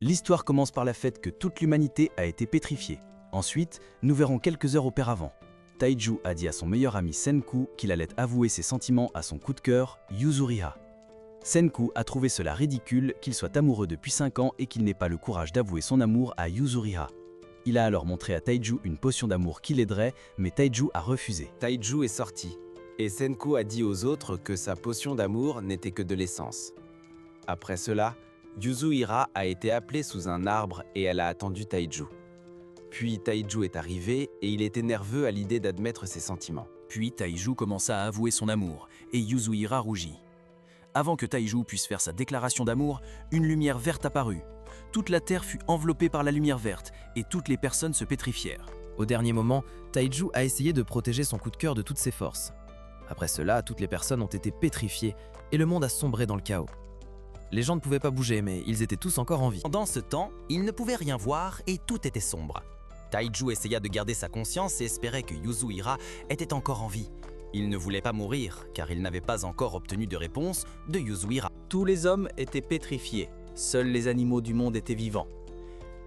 L'histoire commence par la fête que toute l'humanité a été pétrifiée. Ensuite, nous verrons quelques heures auparavant. Taiju a dit à son meilleur ami Senku qu'il allait avouer ses sentiments à son coup de cœur, Yuzuriha. Senku a trouvé cela ridicule qu'il soit amoureux depuis 5 ans et qu'il n'ait pas le courage d'avouer son amour à Yuzuriha. Il a alors montré à Taiju une potion d'amour qui l'aiderait, mais Taiju a refusé. Taiju est sorti, et Senku a dit aux autres que sa potion d'amour n'était que de l'essence. Après cela, Yuzuriha a été appelée sous un arbre et elle a attendu Taiju. Puis Taiju est arrivé et il était nerveux à l'idée d'admettre ses sentiments. Puis Taiju commença à avouer son amour, et Yuzuriha rougit. Avant que Taiju puisse faire sa déclaration d'amour, une lumière verte apparut. Toute la terre fut enveloppée par la lumière verte, et toutes les personnes se pétrifièrent. Au dernier moment, Taiju a essayé de protéger son coup de cœur de toutes ses forces. Après cela, toutes les personnes ont été pétrifiées, et le monde a sombré dans le chaos. Les gens ne pouvaient pas bouger, mais ils étaient tous encore en vie. Pendant ce temps, il ne pouvait rien voir et tout était sombre. Taiju essaya de garder sa conscience et espérait que Yuzuriha était encore en vie. Il ne voulait pas mourir, car il n'avait pas encore obtenu de réponse de Yuzuriha. Tous les hommes étaient pétrifiés, seuls les animaux du monde étaient vivants.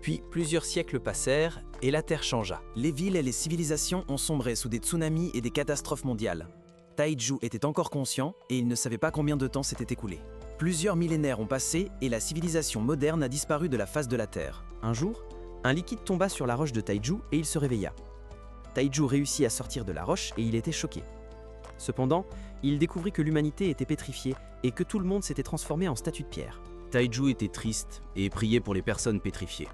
Puis plusieurs siècles passèrent et la Terre changea. Les villes et les civilisations ont sombré sous des tsunamis et des catastrophes mondiales. Taiju était encore conscient et il ne savait pas combien de temps s'était écoulé. Plusieurs millénaires ont passé et la civilisation moderne a disparu de la face de la Terre. Un jour, un liquide tomba sur la roche de Taiju et il se réveilla. Taiju réussit à sortir de la roche et il était choqué. Cependant, il découvrit que l'humanité était pétrifiée et que tout le monde s'était transformé en statue de pierre. Taiju était triste et priait pour les personnes pétrifiées.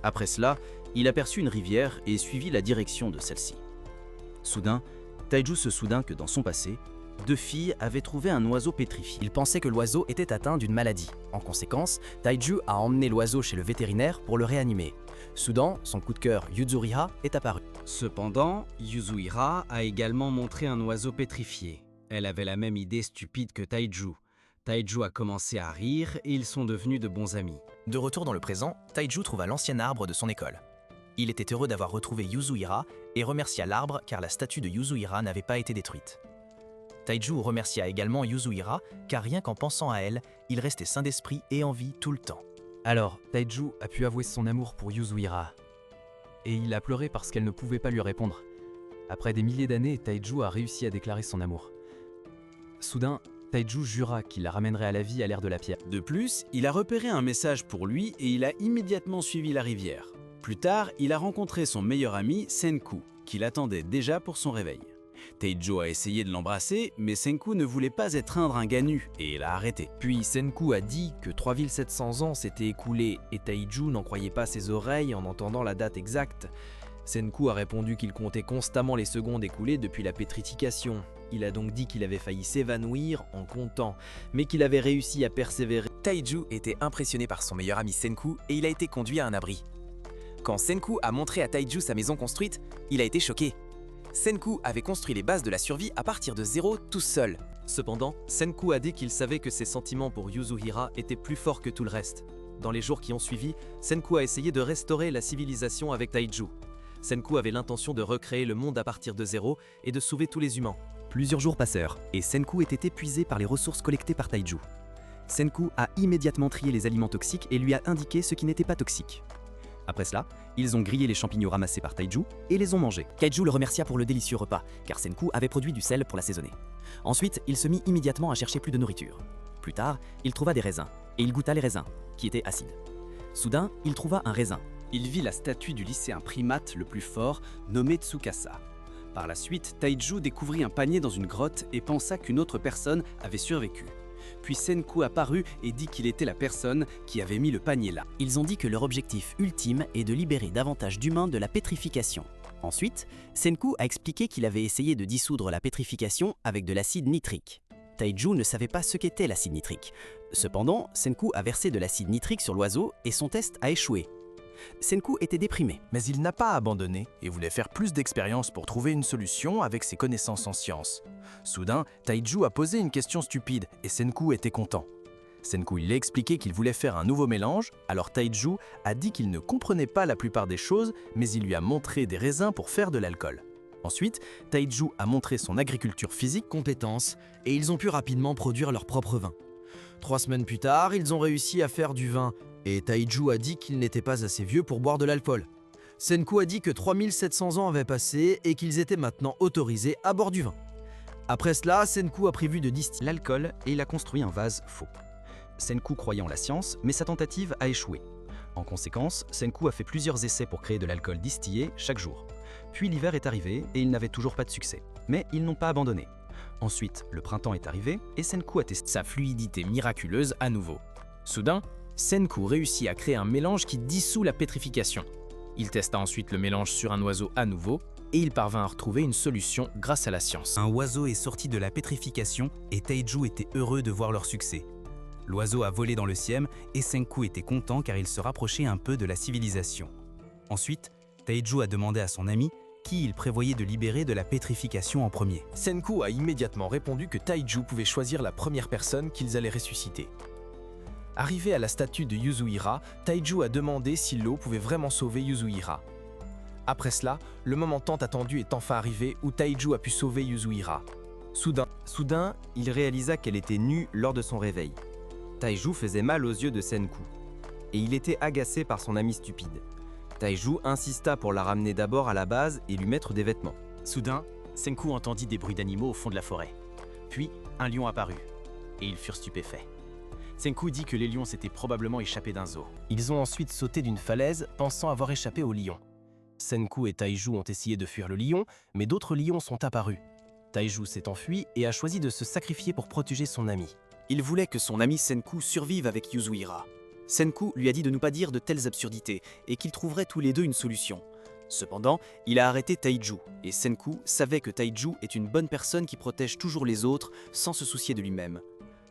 Après cela, il aperçut une rivière et suivit la direction de celle-ci. Soudain, Taiju se souvint que dans son passé, 2 filles avaient trouvé un oiseau pétrifié. Il pensait que l'oiseau était atteint d'une maladie. En conséquence, Taiju a emmené l'oiseau chez le vétérinaire pour le réanimer. Soudain, son coup de cœur Yuzuriha est apparu. Cependant, Yuzuriha a également montré un oiseau pétrifié. Elle avait la même idée stupide que Taiju. Taiju a commencé à rire et ils sont devenus de bons amis. De retour dans le présent, Taiju trouva l'ancien arbre de son école. Il était heureux d'avoir retrouvé Yuzuriha et remercia l'arbre car la statue de Yuzuriha n'avait pas été détruite. Taiju remercia également Yuzuriha car rien qu'en pensant à elle, il restait sain d'esprit et en vie tout le temps. Alors, Taiju a pu avouer son amour pour Yuzuriha. Et il a pleuré parce qu'elle ne pouvait pas lui répondre. Après des milliers d'années, Taiju a réussi à déclarer son amour. Soudain, Taiju jura qu'il la ramènerait à la vie à l'ère de la pierre. De plus, il a repéré un message pour lui et il a immédiatement suivi la rivière. Plus tard, il a rencontré son meilleur ami Senku, qui l'attendait déjà pour son réveil. Taiju a essayé de l'embrasser, mais Senku ne voulait pas étreindre un gars nu et il a arrêté. Puis Senku a dit que 3700 ans s'étaient écoulés et Taiju n'en croyait pas ses oreilles en entendant la date exacte. Senku a répondu qu'il comptait constamment les secondes écoulées depuis la pétrification. Il a donc dit qu'il avait failli s'évanouir en comptant, mais qu'il avait réussi à persévérer. Taiju était impressionné par son meilleur ami Senku et il a été conduit à un abri. Quand Senku a montré à Taiju sa maison construite, il a été choqué. Senku avait construit les bases de la survie à partir de zéro tout seul. Cependant, Senku a dit qu'il savait que ses sentiments pour Yuzuriha étaient plus forts que tout le reste. Dans les jours qui ont suivi, Senku a essayé de restaurer la civilisation avec Taiju. Senku avait l'intention de recréer le monde à partir de zéro et de sauver tous les humains. Plusieurs jours passèrent et Senku était épuisé par les ressources collectées par Taiju. Senku a immédiatement trié les aliments toxiques et lui a indiqué ce qui n'était pas toxique. Après cela, ils ont grillé les champignons ramassés par Taiju et les ont mangés. Taiju le remercia pour le délicieux repas, car Senku avait produit du sel pour l'assaisonner. Ensuite, il se mit immédiatement à chercher plus de nourriture. Plus tard, il trouva des raisins, et il goûta les raisins, qui étaient acides. Soudain, il trouva un raisin. Il vit la statue du lycéen primate le plus fort, nommé Tsukasa. Par la suite, Taiju découvrit un panier dans une grotte et pensa qu'une autre personne avait survécu. Puis Senku apparut et dit qu'il était la personne qui avait mis le panier là. Ils ont dit que leur objectif ultime est de libérer davantage d'humains de la pétrification. Ensuite, Senku a expliqué qu'il avait essayé de dissoudre la pétrification avec de l'acide nitrique. Taiju ne savait pas ce qu'était l'acide nitrique. Cependant, Senku a versé de l'acide nitrique sur l'oiseau et son test a échoué. Senku était déprimé. Mais il n'a pas abandonné et voulait faire plus d'expériences pour trouver une solution avec ses connaissances en sciences. Soudain, Taiju a posé une question stupide et Senku était content. Senku lui a expliqué qu'il voulait faire un nouveau mélange, alors Taiju a dit qu'il ne comprenait pas la plupart des choses, mais il lui a montré des raisins pour faire de l'alcool. Ensuite, Taiju a montré son agriculture physique, Compétences, et ils ont pu rapidement produire leur propre vin. 3 semaines plus tard, ils ont réussi à faire du vin Et Taiju a dit qu'il n'était pas assez vieux pour boire de l'alcool. Senku a dit que 3700 ans avaient passé et qu'ils étaient maintenant autorisés à boire du vin. Après cela, Senku a prévu de distiller l'alcool et il a construit un vase faux. Senku croyait en la science, mais sa tentative a échoué. En conséquence, Senku a fait plusieurs essais pour créer de l'alcool distillé chaque jour. Puis l'hiver est arrivé et ils n'avaient toujours pas de succès. Mais ils n'ont pas abandonné. Ensuite, le printemps est arrivé et Senku a testé sa fluidité miraculeuse à nouveau. Soudain, Senku réussit à créer un mélange qui dissout la pétrification. Il testa ensuite le mélange sur un oiseau à nouveau et il parvint à retrouver une solution grâce à la science. Un oiseau est sorti de la pétrification et Taiju était heureux de voir leur succès. L'oiseau a volé dans le ciel et Senku était content car il se rapprochait un peu de la civilisation. Ensuite, Taiju a demandé à son ami qui il prévoyait de libérer de la pétrification en premier. Senku a immédiatement répondu que Taiju pouvait choisir la première personne qu'ils allaient ressusciter. Arrivé à la statue de Yuzuriha, Taiju a demandé si l'eau pouvait vraiment sauver Yuzuriha. Après cela, le moment tant attendu est enfin arrivé où Taiju a pu sauver Yuzuriha. Soudain, il réalisa qu'elle était nue lors de son réveil. Taiju faisait mal aux yeux de Senku, et il était agacé par son ami stupide. Taiju insista pour la ramener d'abord à la base et lui mettre des vêtements. Soudain, Senku entendit des bruits d'animaux au fond de la forêt. Puis, un lion apparut, et ils furent stupéfaits. Senku dit que les lions s'étaient probablement échappés d'un zoo. Ils ont ensuite sauté d'une falaise, pensant avoir échappé au lion. Senku et Taiju ont essayé de fuir le lion, mais d'autres lions sont apparus. Taiju s'est enfui et a choisi de se sacrifier pour protéger son ami. Il voulait que son ami Senku survive avec Yuzuriha. Senku lui a dit de ne pas dire de telles absurdités et qu'ils trouveraient tous les deux une solution. Cependant, il a arrêté Taiju, et Senku savait que Taiju est une bonne personne qui protège toujours les autres sans se soucier de lui-même.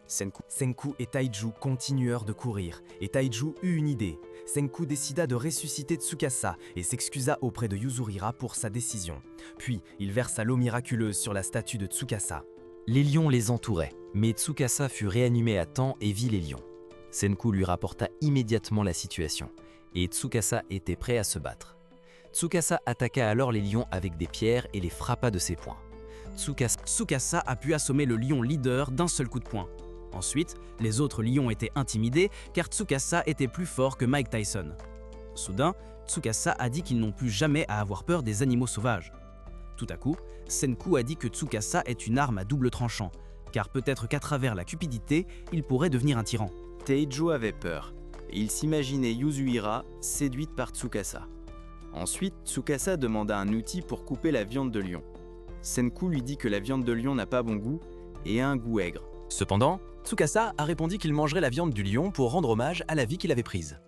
Senku et Taiju continuèrent de courir, et Taiju eut une idée. Senku décida de ressusciter Tsukasa et s'excusa auprès de Yuzuriha pour sa décision. Puis, il versa l'eau miraculeuse sur la statue de Tsukasa. Les lions les entouraient, mais Tsukasa fut réanimé à temps et vit les lions. Senku lui rapporta immédiatement la situation, et Tsukasa était prêt à se battre. Tsukasa attaqua alors les lions avec des pierres et les frappa de ses poings. Tsukasa a pu assommer le lion leader d'un seul coup de poing. Ensuite, les autres lions étaient intimidés car Tsukasa était plus fort que Mike Tyson. Soudain, Tsukasa a dit qu'ils n'ont plus jamais à avoir peur des animaux sauvages. Tout à coup, Senku a dit que Tsukasa est une arme à double tranchant, car peut-être qu'à travers la cupidité, il pourrait devenir un tyran. Taiju avait peur, et il s'imaginait Yuzuriha séduite par Tsukasa. Ensuite, Tsukasa demanda un outil pour couper la viande de lion. Senku lui dit que la viande de lion n'a pas bon goût et a un goût aigre. Cependant, Tsukasa a répondu qu'il mangerait la viande du lion pour rendre hommage à la vie qu'il avait prise.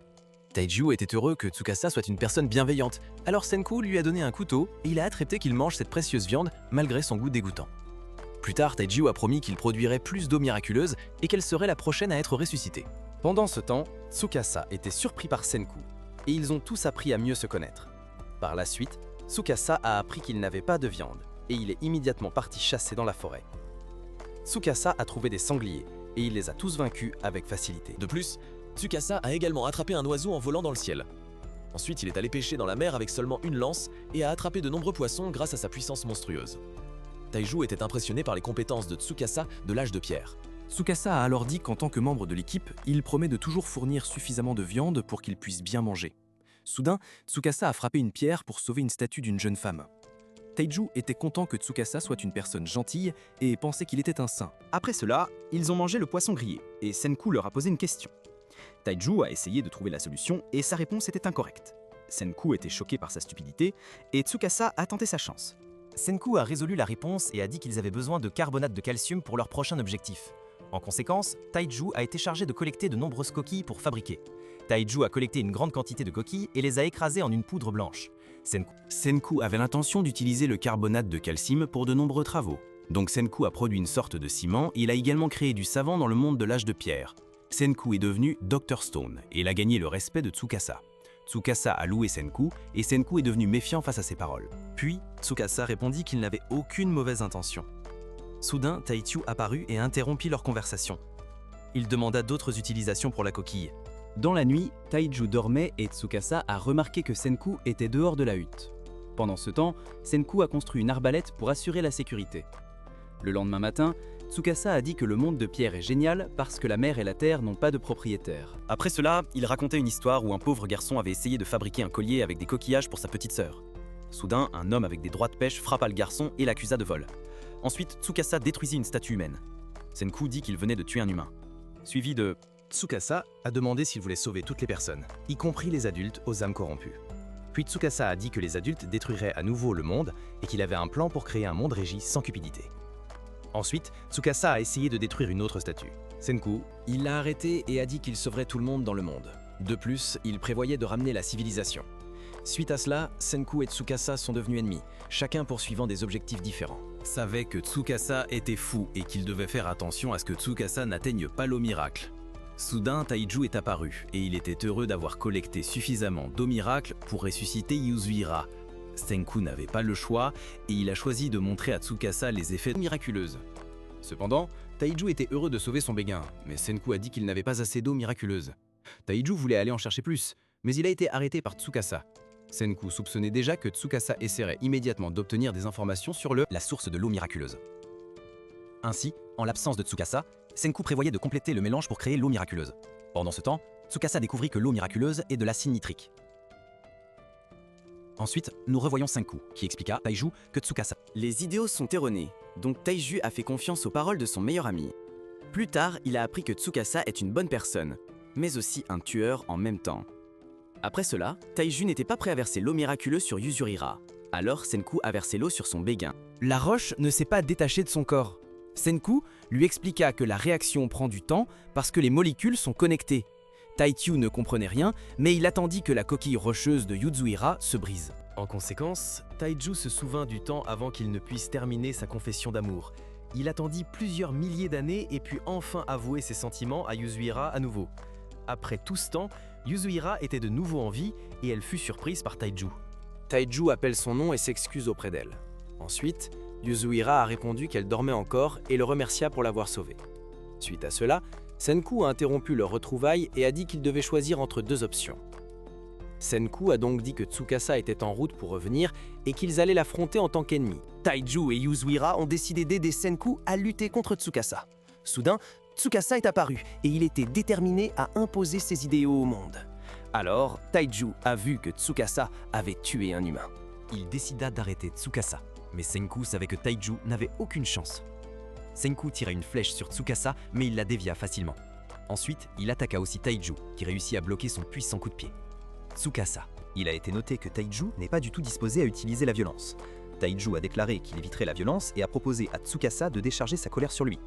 Taiju était heureux que Tsukasa soit une personne bienveillante, alors Senku lui a donné un couteau et il a accepté qu'il mange cette précieuse viande malgré son goût dégoûtant. Plus tard, Taiju a promis qu'il produirait plus d'eau miraculeuse et qu'elle serait la prochaine à être ressuscitée. Pendant ce temps, Tsukasa était surpris par Senku, et ils ont tous appris à mieux se connaître. Par la suite, Tsukasa a appris qu'il n'avait pas de viande, et il est immédiatement parti chasser dans la forêt. Tsukasa a trouvé des sangliers, et il les a tous vaincus avec facilité. De plus, Tsukasa a également attrapé un oiseau en volant dans le ciel. Ensuite, il est allé pêcher dans la mer avec seulement une lance et a attrapé de nombreux poissons grâce à sa puissance monstrueuse. Taiju était impressionné par les compétences de Tsukasa de l'âge de pierre. Tsukasa a alors dit qu'en tant que membre de l'équipe, il promet de toujours fournir suffisamment de viande pour qu'il puisse bien manger. Soudain, Tsukasa a frappé une pierre pour sauver une statue d'une jeune femme. Taiju était content que Tsukasa soit une personne gentille et pensait qu'il était un saint. Après cela, ils ont mangé le poisson grillé, et Senku leur a posé une question. Taiju a essayé de trouver la solution, et sa réponse était incorrecte. Senku était choqué par sa stupidité, et Tsukasa a tenté sa chance. Senku a résolu la réponse et a dit qu'ils avaient besoin de carbonate de calcium pour leur prochain objectif. En conséquence, Taiju a été chargé de collecter de nombreuses coquilles pour fabriquer. Taiju a collecté une grande quantité de coquilles et les a écrasées en une poudre blanche. Senku avait l'intention d'utiliser le carbonate de calcium pour de nombreux travaux. Donc Senku a produit une sorte de ciment et il a également créé du savant dans le monde de l'âge de pierre. Senku est devenu Dr Stone et il a gagné le respect de Tsukasa. Tsukasa a loué Senku et Senku est devenu méfiant face à ses paroles. Puis, Tsukasa répondit qu'il n'avait aucune mauvaise intention. Soudain, Taiju apparut et interrompit leur conversation. Il demanda d'autres utilisations pour la coquille. Dans la nuit, Taiju dormait et Tsukasa a remarqué que Senku était dehors de la hutte. Pendant ce temps, Senku a construit une arbalète pour assurer la sécurité. Le lendemain matin, Tsukasa a dit que le monde de pierre est génial parce que la mer et la terre n'ont pas de propriétaire. Après cela, il racontait une histoire où un pauvre garçon avait essayé de fabriquer un collier avec des coquillages pour sa petite sœur. Soudain, un homme avec des droits de pêche frappa le garçon et l'accusa de vol. Ensuite, Tsukasa détruisit une statue humaine. Senku dit qu'il venait de tuer un humain. Suivi de Tsukasa a demandé s'il voulait sauver toutes les personnes, y compris les adultes aux âmes corrompues. Puis Tsukasa a dit que les adultes détruiraient à nouveau le monde et qu'il avait un plan pour créer un monde régi sans cupidité. Ensuite, Tsukasa a essayé de détruire une autre statue. Senku, Il l'a arrêté et a dit qu'il sauverait tout le monde dans le monde. De plus, il prévoyait de ramener la civilisation. Suite à cela, Senku et Tsukasa sont devenus ennemis, chacun poursuivant des objectifs différents. Savait que Tsukasa était fou et qu'il devait faire attention à ce que Tsukasa n'atteigne pas l'eau miracle. Soudain, Taiju est apparu et il était heureux d'avoir collecté suffisamment d'eau miracle pour ressusciter Yuzuriha. Senku n'avait pas le choix et il a choisi de montrer à Tsukasa les effets miraculeuses. cependant, Taiju était heureux de sauver son béguin, mais Senku a dit qu'il n'avait pas assez d'eau miraculeuse. Taiju voulait aller en chercher plus, mais il a été arrêté par Tsukasa. Senku soupçonnait déjà que Tsukasa essaierait immédiatement d'obtenir des informations sur la source de l'eau miraculeuse. Ainsi, en l'absence de Tsukasa, Senku prévoyait de compléter le mélange pour créer l'eau miraculeuse. Pendant ce temps, Tsukasa découvrit que l'eau miraculeuse est de l'acide nitrique. Ensuite, nous revoyons Senku, qui expliqua à Taiju que Tsukasa. Les idéaux sont erronés, donc Taiju a fait confiance aux paroles de son meilleur ami. Plus tard, il a appris que Tsukasa est une bonne personne, mais aussi un tueur en même temps. Après cela, Taiju n'était pas prêt à verser l'eau miraculeuse sur Yuzuriha. Alors Senku a versé l'eau sur son béguin. La roche ne s'est pas détachée de son corps. Senku lui expliqua que la réaction prend du temps parce que les molécules sont connectées. Taikyu ne comprenait rien, mais il attendit que la coquille rocheuse de Yuzuriha se brise. En conséquence, Taiju se souvint du temps avant qu'il ne puisse terminer sa confession d'amour. Il attendit plusieurs milliers d'années et put enfin avouer ses sentiments à Yuzuriha à nouveau. Après tout ce temps, Yuzuriha était de nouveau en vie et elle fut surprise par Taiju. Taiju appelle son nom et s'excuse auprès d'elle. Ensuite, Yuzuriha a répondu qu'elle dormait encore et le remercia pour l'avoir sauvée. Suite à cela, Senku a interrompu leur retrouvaille et a dit qu'il devait choisir entre deux options. Senku a donc dit que Tsukasa était en route pour revenir et qu'ils allaient l'affronter en tant qu'ennemis. Taiju et Yuzuriha ont décidé d'aider Senku à lutter contre Tsukasa. Soudain, Tsukasa est apparu et il était déterminé à imposer ses idéaux au monde. Alors, Taiju a vu que Tsukasa avait tué un humain. Il décida d'arrêter Tsukasa, mais Senku savait que Taiju n'avait aucune chance. Senku tira une flèche sur Tsukasa, mais il la dévia facilement. Ensuite, il attaqua aussi Taiju, qui réussit à bloquer son puissant coup de pied. Tsukasa. Il a été noté que Taiju n'est pas du tout disposé à utiliser la violence. Taiju a déclaré qu'il éviterait la violence et a proposé à Tsukasa de décharger sa colère sur lui.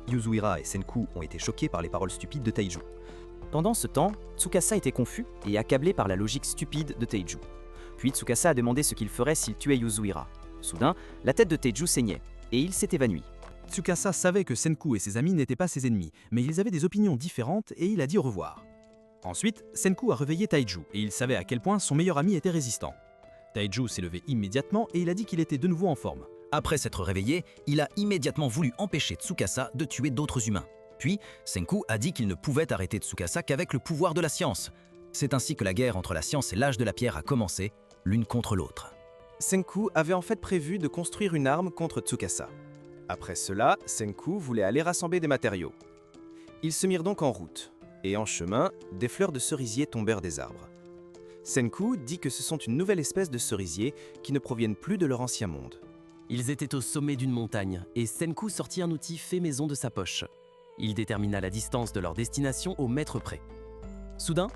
Yuzuriha et Senku ont été choqués par les paroles stupides de Taiju. Pendant ce temps, Tsukasa était confus et accablé par la logique stupide de Taiju. Puis Tsukasa a demandé ce qu'il ferait s'il tuait Yuzuriha. Soudain, la tête de Taiju saignait et il s'est évanoui. Tsukasa savait que Senku et ses amis n'étaient pas ses ennemis, mais ils avaient des opinions différentes et il a dit au revoir. Ensuite, Senku a réveillé Taiju et il savait à quel point son meilleur ami était résistant. Taiju s'est levé immédiatement et il a dit qu'il était de nouveau en forme. Après s'être réveillé, il a immédiatement voulu empêcher Tsukasa de tuer d'autres humains. Puis, Senku a dit qu'il ne pouvait arrêter Tsukasa qu'avec le pouvoir de la science. C'est ainsi que la guerre entre la science et l'âge de la pierre a commencé, l'une contre l'autre. Senku avait en fait prévu de construire une arme contre Tsukasa. Après cela, Senku voulait aller rassembler des matériaux. Ils se mirent donc en route, et en chemin, des fleurs de cerisier tombèrent des arbres. Senku dit que ce sont une nouvelle espèce de cerisier qui ne proviennent plus de leur ancien monde. Ils étaient au sommet d'une montagne et Senku sortit un outil fait maison de sa poche. Il détermina la distance de leur destination au mètre près. Soudain,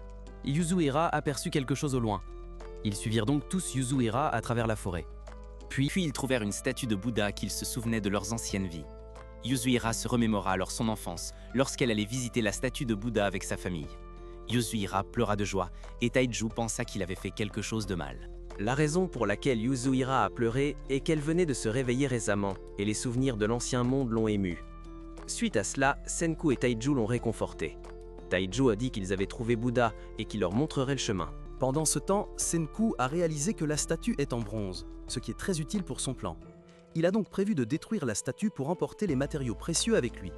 Yuzuriha aperçut quelque chose au loin. Ils suivirent donc tous Yuzuriha à travers la forêt. Puis ils trouvèrent une statue de Bouddha qu'ils se souvenaient de leurs anciennes vies. Yuzuriha se remémora alors son enfance, lorsqu'elle allait visiter la statue de Bouddha avec sa famille. Yuzuriha pleura de joie, et Taiju pensa qu'il avait fait quelque chose de mal. La raison pour laquelle Yuzuriha a pleuré est qu'elle venait de se réveiller récemment, et les souvenirs de l'ancien monde l'ont émue. Suite à cela, Senku et Taiju l'ont réconforté. Taiju a dit qu'ils avaient trouvé Bouddha et qu'il leur montrerait le chemin. Pendant ce temps, Senku a réalisé que la statue est en bronze, ce qui est très utile pour son plan. Il a donc prévu de détruire la statue pour emporter les matériaux précieux avec lui.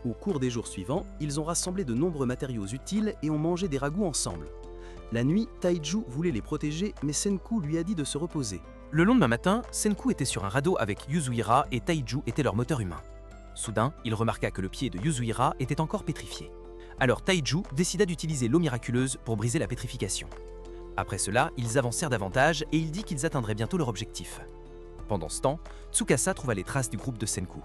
Au cours des jours suivants, ils ont rassemblé de nombreux matériaux utiles et ont mangé des ragoûts ensemble. La nuit, Taiju voulait les protéger, mais Senku lui a dit de se reposer. Le lendemain matin, Senku était sur un radeau avec Yuzuriha et Taiju était leur moteur humain. Soudain, il remarqua que le pied de Yuzuhira était encore pétrifié. Alors Taiju décida d'utiliser l'eau miraculeuse pour briser la pétrification. Après cela, ils avancèrent davantage et il dit qu'ils atteindraient bientôt leur objectif. Pendant ce temps, Tsukasa trouva les traces du groupe de Senku.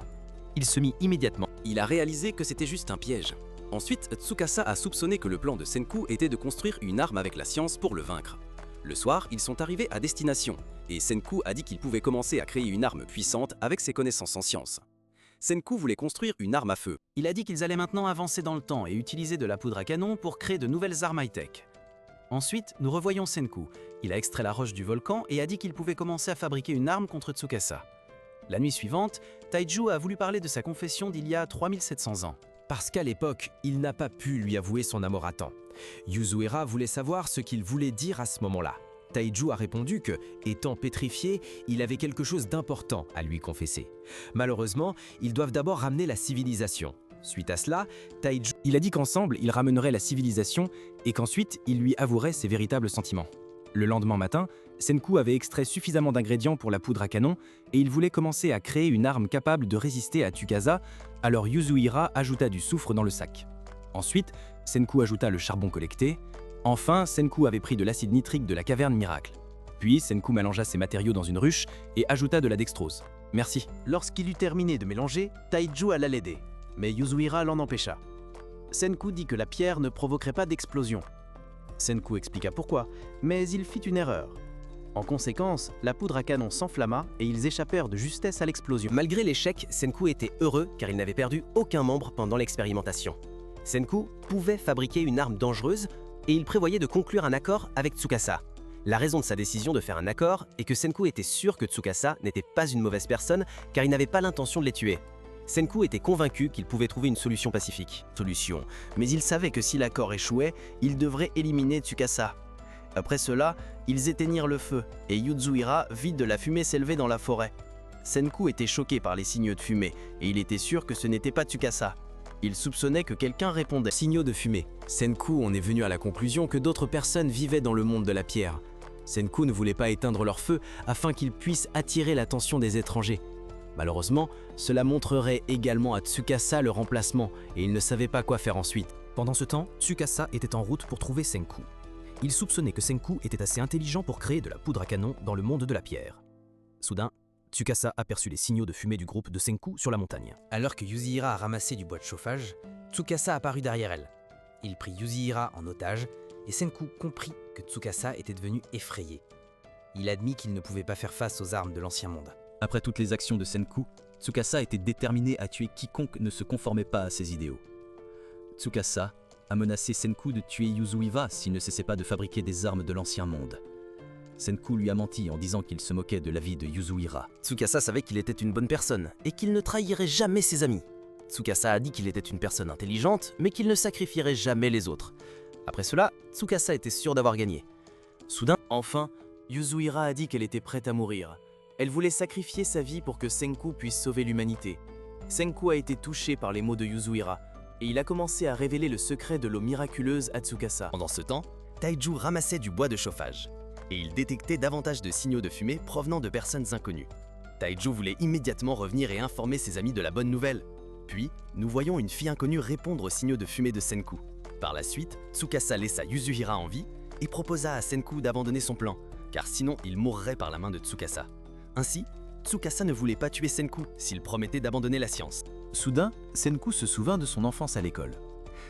Il se mit immédiatement. Il a réalisé que c'était juste un piège. Ensuite, Tsukasa a soupçonné que le plan de Senku était de construire une arme avec la science pour le vaincre. Le soir, ils sont arrivés à destination, et Senku a dit qu'il pouvait commencer à créer une arme puissante avec ses connaissances en science. Senku voulait construire une arme à feu. Il a dit qu'ils allaient maintenant avancer dans le temps et utiliser de la poudre à canon pour créer de nouvelles armes high-tech. Ensuite, nous revoyons Senku. Il a extrait la roche du volcan et a dit qu'il pouvait commencer à fabriquer une arme contre Tsukasa. La nuit suivante, Taiju a voulu parler de sa confession d'il y a 3700 ans. Parce qu'à l'époque, il n'a pas pu lui avouer son amour à temps. Yuzuhira voulait savoir ce qu'il voulait dire à ce moment-là. Taiju a répondu que, étant pétrifié, il avait quelque chose d'important à lui confesser. Malheureusement, ils doivent d'abord ramener la civilisation. Suite à cela, Taiju Il a dit qu'ensemble, ils ramèneraient la civilisation et qu'ensuite, il lui avouerait ses véritables sentiments. Le lendemain matin, Senku avait extrait suffisamment d'ingrédients pour la poudre à canon et il voulait commencer à créer une arme capable de résister à Tsukasa, alors Yuzuhira ajouta du soufre dans le sac. Ensuite, Senku ajouta le charbon collecté. Enfin, Senku avait pris de l'acide nitrique de la caverne miracle. Puis, Senku mélangea ces matériaux dans une ruche et ajouta de la dextrose. Merci. Lorsqu'il eut terminé de mélanger, Taiju alla l'aider, mais Yuzuhira l'en empêcha. Senku dit que la pierre ne provoquerait pas d'explosion. Senku expliqua pourquoi, mais il fit une erreur. En conséquence, la poudre à canon s'enflamma et ils échappèrent de justesse à l'explosion. Malgré l'échec, Senku était heureux car il n'avait perdu aucun membre pendant l'expérimentation. Senku pouvait fabriquer une arme dangereuse et il prévoyait de conclure un accord avec Tsukasa. La raison de sa décision de faire un accord est que Senku était sûr que Tsukasa n'était pas une mauvaise personne car il n'avait pas l'intention de les tuer. Senku était convaincu qu'il pouvait trouver une solution pacifique. Mais il savait que si l'accord échouait, il devrait éliminer Tsukasa. Après cela, ils éteignirent le feu et Yuzuhira vit de la fumée s'élever dans la forêt. Senku était choqué par les signaux de fumée et il était sûr que ce n'était pas Tsukasa. Il soupçonnait que quelqu'un répondait. Signaux de fumée. Senku en est venu à la conclusion que d'autres personnes vivaient dans le monde de la pierre. Senku ne voulait pas éteindre leur feu afin qu'ils puissent attirer l'attention des étrangers. Malheureusement, cela montrerait également à Tsukasa le remplacement et il ne savait pas quoi faire ensuite. Pendant ce temps, Tsukasa était en route pour trouver Senku. Il soupçonnait que Senku était assez intelligent pour créer de la poudre à canon dans le monde de la pierre. Soudain, Tsukasa aperçut les signaux de fumée du groupe de Senku sur la montagne. Alors que Yuzuhira a ramassé du bois de chauffage, Tsukasa apparut derrière elle. Il prit Yuzuhira en otage et Senku comprit que Tsukasa était devenu effrayé. Il admit qu'il ne pouvait pas faire face aux armes de l'ancien monde. Après toutes les actions de Senku, Tsukasa était déterminé à tuer quiconque ne se conformait pas à ses idéaux. Tsukasa a menacé Senku de tuer Yuzuhira s'il ne cessait pas de fabriquer des armes de l'ancien monde. Senku lui a menti en disant qu'il se moquait de la vie de Yuzuhira. Tsukasa savait qu'il était une bonne personne et qu'il ne trahirait jamais ses amis. Tsukasa a dit qu'il était une personne intelligente, mais qu'il ne sacrifierait jamais les autres. Après cela, Tsukasa était sûr d'avoir gagné. Soudain, Enfin, Yuzuhira a dit qu'elle était prête à mourir. Elle voulait sacrifier sa vie pour que Senku puisse sauver l'humanité. Senku a été touché par les mots de Yuzuhira et il a commencé à révéler le secret de l'eau miraculeuse à Tsukasa. pendant ce temps, Taiju ramassait du bois de chauffage et il détectait davantage de signaux de fumée provenant de personnes inconnues. Taiju voulait immédiatement revenir et informer ses amis de la bonne nouvelle. Puis, nous voyons une fille inconnue répondre aux signaux de fumée de Senku. Par la suite, Tsukasa laissa Yuzuhira en vie et proposa à Senku d'abandonner son plan, car sinon il mourrait par la main de Tsukasa. Ainsi, Tsukasa ne voulait pas tuer Senku s'il promettait d'abandonner la science. Soudain, Senku se souvint de son enfance à l'école.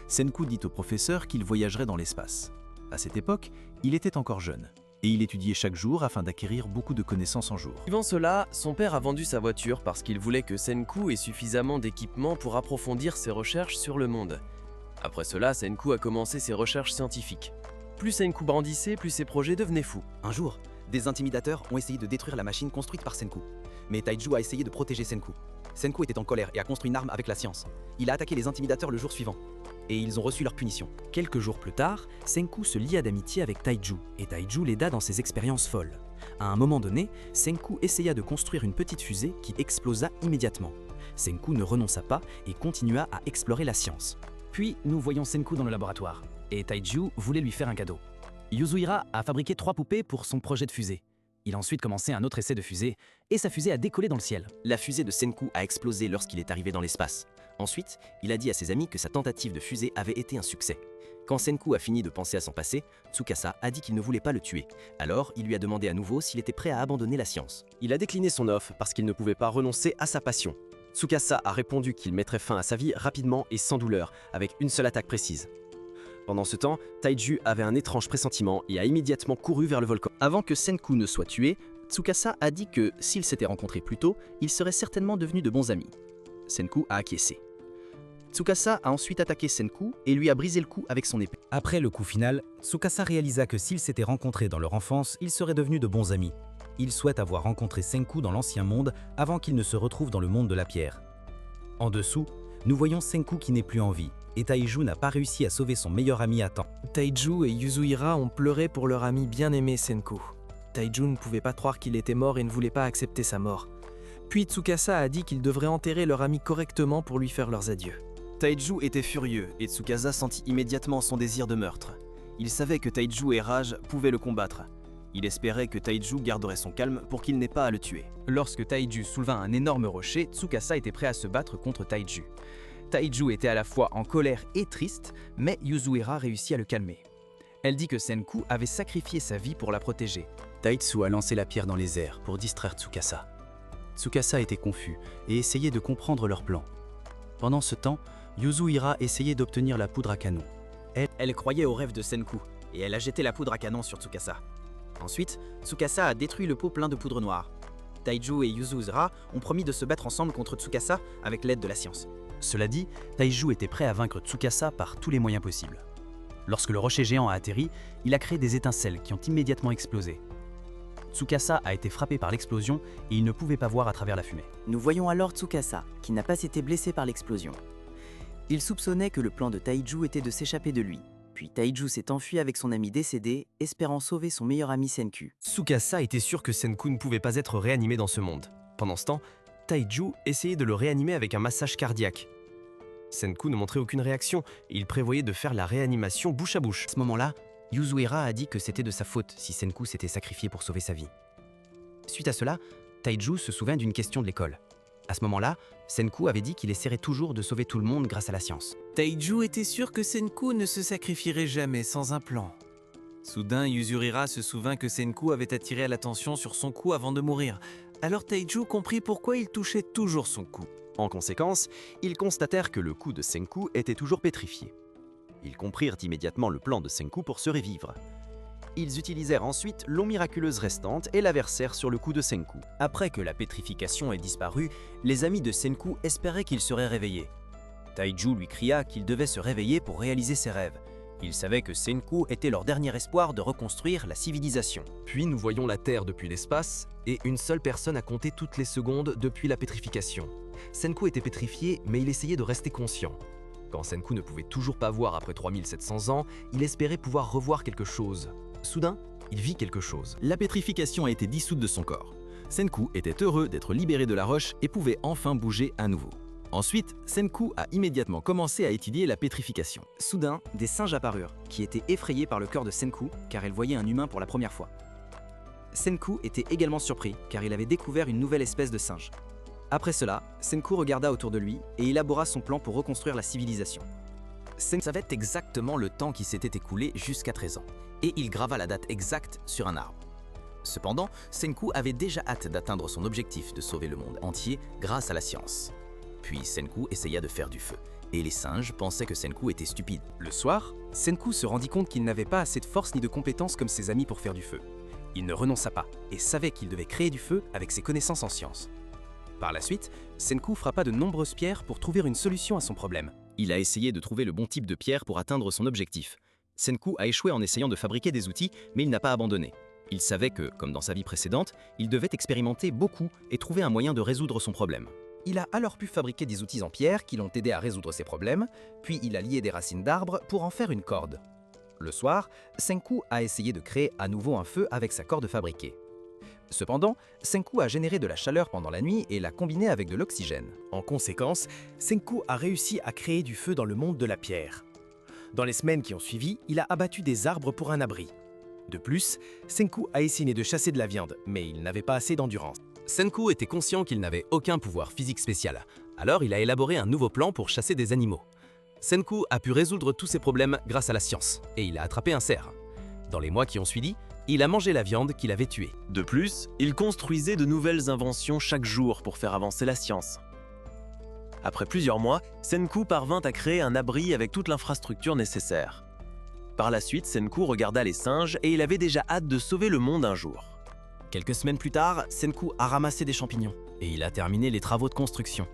Senku dit au professeur qu'il voyagerait dans l'espace. À cette époque, il était encore jeune, et il étudiait chaque jour afin d'acquérir beaucoup de connaissances en jour. Suivant cela, son père a vendu sa voiture parce qu'il voulait que Senku ait suffisamment d'équipement pour approfondir ses recherches sur le monde. Après cela, Senku a commencé ses recherches scientifiques. Plus Senku grandissait, plus ses projets devenaient fous. Un jour, des intimidateurs ont essayé de détruire la machine construite par Senku. Mais Taiju a essayé de protéger Senku. Senku était en colère et a construit une arme avec la science. Il a attaqué les intimidateurs le jour suivant. Et ils ont reçu leur punition. Quelques jours plus tard, Senku se lia d'amitié avec Taiju et Taiju l'aida dans ses expériences folles. À un moment donné, Senku essaya de construire une petite fusée qui explosa immédiatement. Senku ne renonça pas et continua à explorer la science. Puis, nous voyons Senku dans le laboratoire et Taiju voulait lui faire un cadeau. Yuzuhira a fabriqué 3 poupées pour son projet de fusée. Il a ensuite commencé un autre essai de fusée, et sa fusée a décollé dans le ciel. La fusée de Senku a explosé lorsqu'il est arrivé dans l'espace. Ensuite, il a dit à ses amis que sa tentative de fusée avait été un succès. Quand Senku a fini de penser à son passé, Tsukasa a dit qu'il ne voulait pas le tuer. Alors, il lui a demandé à nouveau s'il était prêt à abandonner la science. Il a décliné son offre parce qu'il ne pouvait pas renoncer à sa passion. Tsukasa a répondu qu'il mettrait fin à sa vie rapidement et sans douleur, avec une seule attaque précise. Pendant ce temps, Taiju avait un étrange pressentiment et a immédiatement couru vers le volcan. Avant que Senku ne soit tué, Tsukasa a dit que s'ils s'étaient rencontrés plus tôt, ils seraient certainement devenus de bons amis. Senku a acquiescé. Tsukasa a ensuite attaqué Senku et lui a brisé le cou avec son épée. Après le coup final, Tsukasa réalisa que s'ils s'étaient rencontrés dans leur enfance, ils seraient devenus de bons amis. Il souhaite avoir rencontré Senku dans l'ancien monde avant qu'il ne se retrouve dans le monde de la pierre. En dessous, nous voyons Senku qui n'est plus en vie, et Taiju n'a pas réussi à sauver son meilleur ami à temps. Taiju et Yuzuriha ont pleuré pour leur ami bien-aimé Senku. Taiju ne pouvait pas croire qu'il était mort et ne voulait pas accepter sa mort. Puis Tsukasa a dit qu'ils devraient enterrer leur ami correctement pour lui faire leurs adieux. Taiju était furieux et Tsukasa sentit immédiatement son désir de meurtre. Il savait que Taiju et Rage pouvaient le combattre. Il espérait que Taiju garderait son calme pour qu'il n'ait pas à le tuer. Lorsque Taiju souleva un énorme rocher, Tsukasa était prêt à se battre contre Taiju. Taiju était à la fois en colère et triste, mais Yuzuriha réussit à le calmer. Elle dit que Senku avait sacrifié sa vie pour la protéger. Taitsu a lancé la pierre dans les airs pour distraire Tsukasa. Tsukasa était confus et essayait de comprendre leur plan. Pendant ce temps, Yuzuriha essayait d'obtenir la poudre à canon. Elle croyait au rêve de Senku, et elle a jeté la poudre à canon sur Tsukasa. Ensuite, Tsukasa a détruit le pot plein de poudre noire. Taiju et Yuzuriha ont promis de se battre ensemble contre Tsukasa avec l'aide de la science. Cela dit, Taiju était prêt à vaincre Tsukasa par tous les moyens possibles. Lorsque le rocher géant a atterri, il a créé des étincelles qui ont immédiatement explosé. Tsukasa a été frappé par l'explosion et il ne pouvait pas voir à travers la fumée. Nous voyons alors Tsukasa, qui n'a pas été blessé par l'explosion. Il soupçonnait que le plan de Taiju était de s'échapper de lui. Puis Taiju s'est enfui avec son ami décédé, espérant sauver son meilleur ami Senku. Tsukasa était sûr que Senku ne pouvait pas être réanimé dans ce monde. Pendant ce temps, Taiju essayait de le réanimer avec un massage cardiaque. Senku ne montrait aucune réaction et il prévoyait de faire la réanimation bouche à bouche. À ce moment-là, Yuzuriha a dit que c'était de sa faute si Senku s'était sacrifié pour sauver sa vie. Suite à cela, Taiju se souvient d'une question de l'école. À ce moment-là, Senku avait dit qu'il essaierait toujours de sauver tout le monde grâce à la science. Taiju était sûr que Senku ne se sacrifierait jamais sans un plan. Soudain, Yuzuriha se souvint que Senku avait attiré l'attention sur son cou avant de mourir. Alors Taiju comprit pourquoi il touchait toujours son cou. En conséquence, ils constatèrent que le cou de Senku était toujours pétrifié. Ils comprirent immédiatement le plan de Senku pour se revivre. Ils utilisèrent ensuite l'eau miraculeuse restante et la versèrent sur le cou de Senku. Après que la pétrification ait disparu, les amis de Senku espéraient qu'il serait réveillé. Taiju lui cria qu'il devait se réveiller pour réaliser ses rêves. Ils savaient que Senku était leur dernier espoir de reconstruire la civilisation. Puis nous voyons la Terre depuis l'espace, et une seule personne a compté toutes les secondes depuis la pétrification. Senku était pétrifié, mais il essayait de rester conscient. Quand Senku ne pouvait toujours pas voir après 3700 ans, il espérait pouvoir revoir quelque chose. Soudain, il vit quelque chose. La pétrification a été dissoute de son corps. Senku était heureux d'être libéré de la roche et pouvait enfin bouger à nouveau. Ensuite, Senku a immédiatement commencé à étudier la pétrification. Soudain, des singes apparurent, qui étaient effrayés par le cœur de Senku, car ils voyaient un humain pour la première fois. Senku était également surpris, car il avait découvert une nouvelle espèce de singe. Après cela, Senku regarda autour de lui et élabora son plan pour reconstruire la civilisation. Senku savait exactement le temps qui s'était écoulé jusqu'à 13 ans, et il grava la date exacte sur un arbre. Cependant, Senku avait déjà hâte d'atteindre son objectif de sauver le monde entier grâce à la science. Puis Senku essaya de faire du feu, et les singes pensaient que Senku était stupide. Le soir, Senku se rendit compte qu'il n'avait pas assez de force ni de compétences comme ses amis pour faire du feu. Il ne renonça pas, et savait qu'il devait créer du feu avec ses connaissances en sciences. Par la suite, Senku frappa de nombreuses pierres pour trouver une solution à son problème. Il a essayé de trouver le bon type de pierre pour atteindre son objectif. Senku a échoué en essayant de fabriquer des outils, mais il n'a pas abandonné. Il savait que, comme dans sa vie précédente, il devait expérimenter beaucoup et trouver un moyen de résoudre son problème. Il a alors pu fabriquer des outils en pierre qui l'ont aidé à résoudre ses problèmes, puis il a lié des racines d'arbres pour en faire une corde. Le soir, Senku a essayé de créer à nouveau un feu avec sa corde fabriquée. Cependant, Senku a généré de la chaleur pendant la nuit et l'a combiné avec de l'oxygène. En conséquence, Senku a réussi à créer du feu dans le monde de la pierre. Dans les semaines qui ont suivi, il a abattu des arbres pour un abri. De plus, Senku a essayé de chasser de la viande, mais il n'avait pas assez d'endurance. Senku était conscient qu'il n'avait aucun pouvoir physique spécial, alors il a élaboré un nouveau plan pour chasser des animaux. Senku a pu résoudre tous ses problèmes grâce à la science, et il a attrapé un cerf. Dans les mois qui ont suivi, il a mangé la viande qu'il avait tuée. De plus, il construisait de nouvelles inventions chaque jour pour faire avancer la science. Après plusieurs mois, Senku parvint à créer un abri avec toute l'infrastructure nécessaire. Par la suite, Senku regarda les singes et il avait déjà hâte de sauver le monde un jour. Quelques semaines plus tard, Senku a ramassé des champignons et il a terminé les travaux de construction.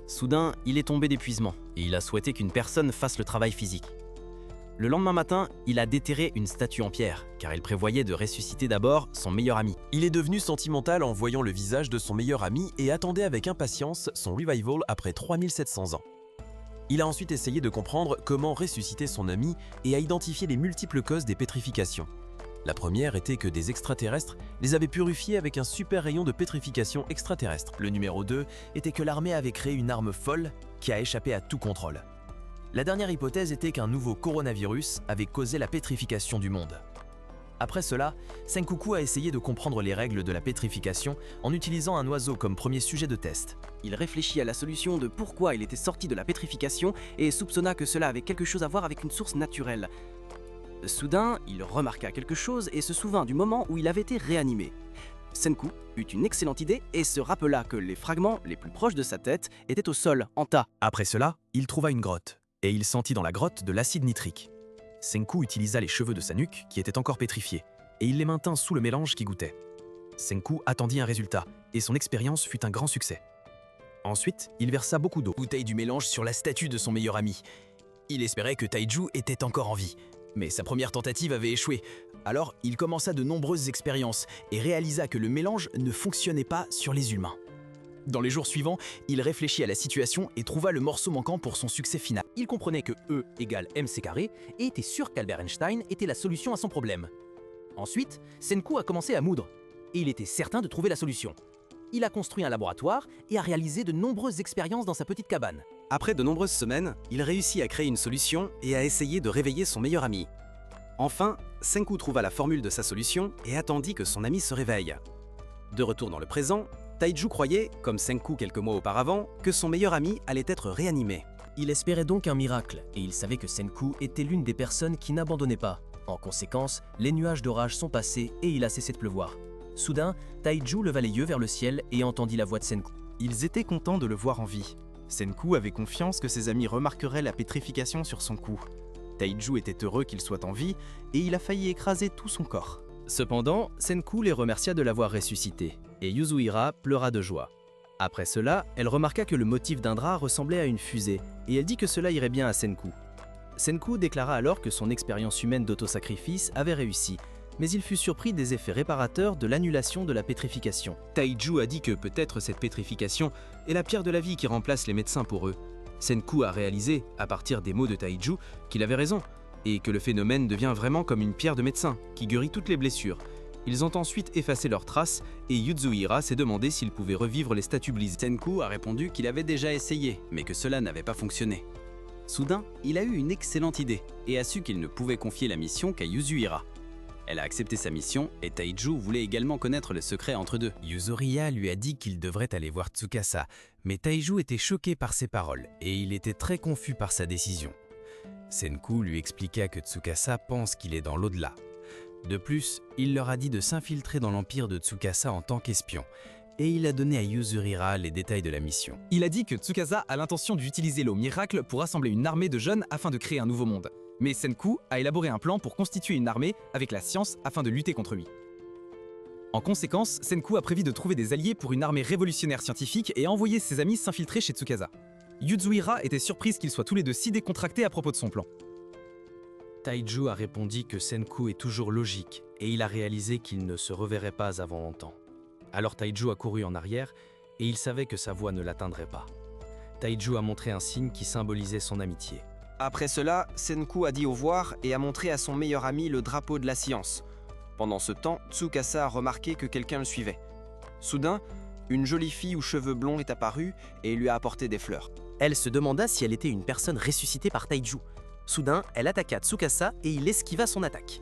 Soudain, il est tombé d'épuisement et il a souhaité qu'une personne fasse le travail physique. Le lendemain matin, il a déterré une statue en pierre, car il prévoyait de ressusciter d'abord son meilleur ami. Il est devenu sentimental en voyant le visage de son meilleur ami et attendait avec impatience son revival après 3700 ans. Il a ensuite essayé de comprendre comment ressusciter son ami et a identifié les multiples causes des pétrifications. La première était que des extraterrestres les avaient purifiés avec un super rayon de pétrification extraterrestre. Le numéro 2 était que l'armée avait créé une arme folle qui a échappé à tout contrôle. La dernière hypothèse était qu'un nouveau coronavirus avait causé la pétrification du monde. Après cela, Senku a essayé de comprendre les règles de la pétrification en utilisant un oiseau comme premier sujet de test. Il réfléchit à la solution de pourquoi il était sorti de la pétrification et soupçonna que cela avait quelque chose à voir avec une source naturelle. Soudain, il remarqua quelque chose et se souvint du moment où il avait été réanimé. Senku eut une excellente idée et se rappela que les fragments les plus proches de sa tête étaient au sol, en tas. Après cela, il trouva une grotte, et il sentit dans la grotte de l'acide nitrique. Senku utilisa les cheveux de sa nuque, qui étaient encore pétrifiés, et il les maintint sous le mélange qui goûtait. Senku attendit un résultat, et son expérience fut un grand succès. Ensuite, il versa beaucoup d'eau. Bouteille du mélange sur la statue de son meilleur ami. Il espérait que Taiju était encore en vie, mais sa première tentative avait échoué. Alors, il commença de nombreuses expériences et réalisa que le mélange ne fonctionnait pas sur les humains. Dans les jours suivants, il réfléchit à la situation et trouva le morceau manquant pour son succès final. Il comprenait que E égale mc² et était sûr qu'Albert Einstein était la solution à son problème. Ensuite, Senku a commencé à moudre, et il était certain de trouver la solution. Il a construit un laboratoire et a réalisé de nombreuses expériences dans sa petite cabane. Après de nombreuses semaines, il réussit à créer une solution et à essayer de réveiller son meilleur ami. Enfin, Senku trouva la formule de sa solution et attendit que son ami se réveille. De retour dans le présent, Taiju croyait, comme Senku quelques mois auparavant, que son meilleur ami allait être réanimé. Il espérait donc un miracle, et il savait que Senku était l'une des personnes qui n'abandonnait pas. En conséquence, les nuages d'orage sont passés et il a cessé de pleuvoir. Soudain, Taiju leva les yeux vers le ciel et entendit la voix de Senku. Ils étaient contents de le voir en vie. Senku avait confiance que ses amis remarqueraient la pétrification sur son cou. Taiju était heureux qu'il soit en vie et il a failli écraser tout son corps. Cependant, Senku les remercia de l'avoir ressuscité, et Yuzuriha pleura de joie. Après cela, elle remarqua que le motif d'un drap ressemblait à une fusée, et elle dit que cela irait bien à Senku. Senku déclara alors que son expérience humaine d'autosacrifice avait réussi, mais il fut surpris des effets réparateurs de l'annulation de la pétrification. Taiju a dit que peut-être cette pétrification est la pierre de la vie qui remplace les médecins pour eux. Senku a réalisé, à partir des mots de Taiju, qu'il avait raison, et que le phénomène devient vraiment comme une pierre de médecin, qui guérit toutes les blessures. Ils ont ensuite effacé leurs traces, et Yuzuriha s'est demandé s'il pouvait revivre les statues brisées. Senku a répondu qu'il avait déjà essayé, mais que cela n'avait pas fonctionné. Soudain, il a eu une excellente idée, et a su qu'il ne pouvait confier la mission qu'à Yuzuriha. Elle a accepté sa mission, et Taiju voulait également connaître le secret entre deux. Yuzuriha lui a dit qu'il devrait aller voir Tsukasa, mais Taiju était choqué par ses paroles, et il était très confus par sa décision. Senku lui expliqua que Tsukasa pense qu'il est dans l'au-delà. De plus, il leur a dit de s'infiltrer dans l'empire de Tsukasa en tant qu'espion, et il a donné à Yuzuriha les détails de la mission. Il a dit que Tsukasa a l'intention d'utiliser l'eau miracle pour rassembler une armée de jeunes afin de créer un nouveau monde. Mais Senku a élaboré un plan pour constituer une armée avec la science afin de lutter contre lui. En conséquence, Senku a prévu de trouver des alliés pour une armée révolutionnaire scientifique et a envoyé ses amis s'infiltrer chez Tsukasa. Yuzuriha était surprise qu'ils soient tous les deux si décontractés à propos de son plan. Taiju a répondu que Senku est toujours logique, et il a réalisé qu'il ne se reverrait pas avant longtemps. Alors Taiju a couru en arrière, et il savait que sa voix ne l'atteindrait pas. Taiju a montré un signe qui symbolisait son amitié. Après cela, Senku a dit au revoir et a montré à son meilleur ami le drapeau de la science. Pendant ce temps, Tsukasa a remarqué que quelqu'un le suivait. Soudain, une jolie fille aux cheveux blonds est apparue et lui a apporté des fleurs. Elle se demanda si elle était une personne ressuscitée par Taiju. Soudain, elle attaqua Tsukasa et il esquiva son attaque.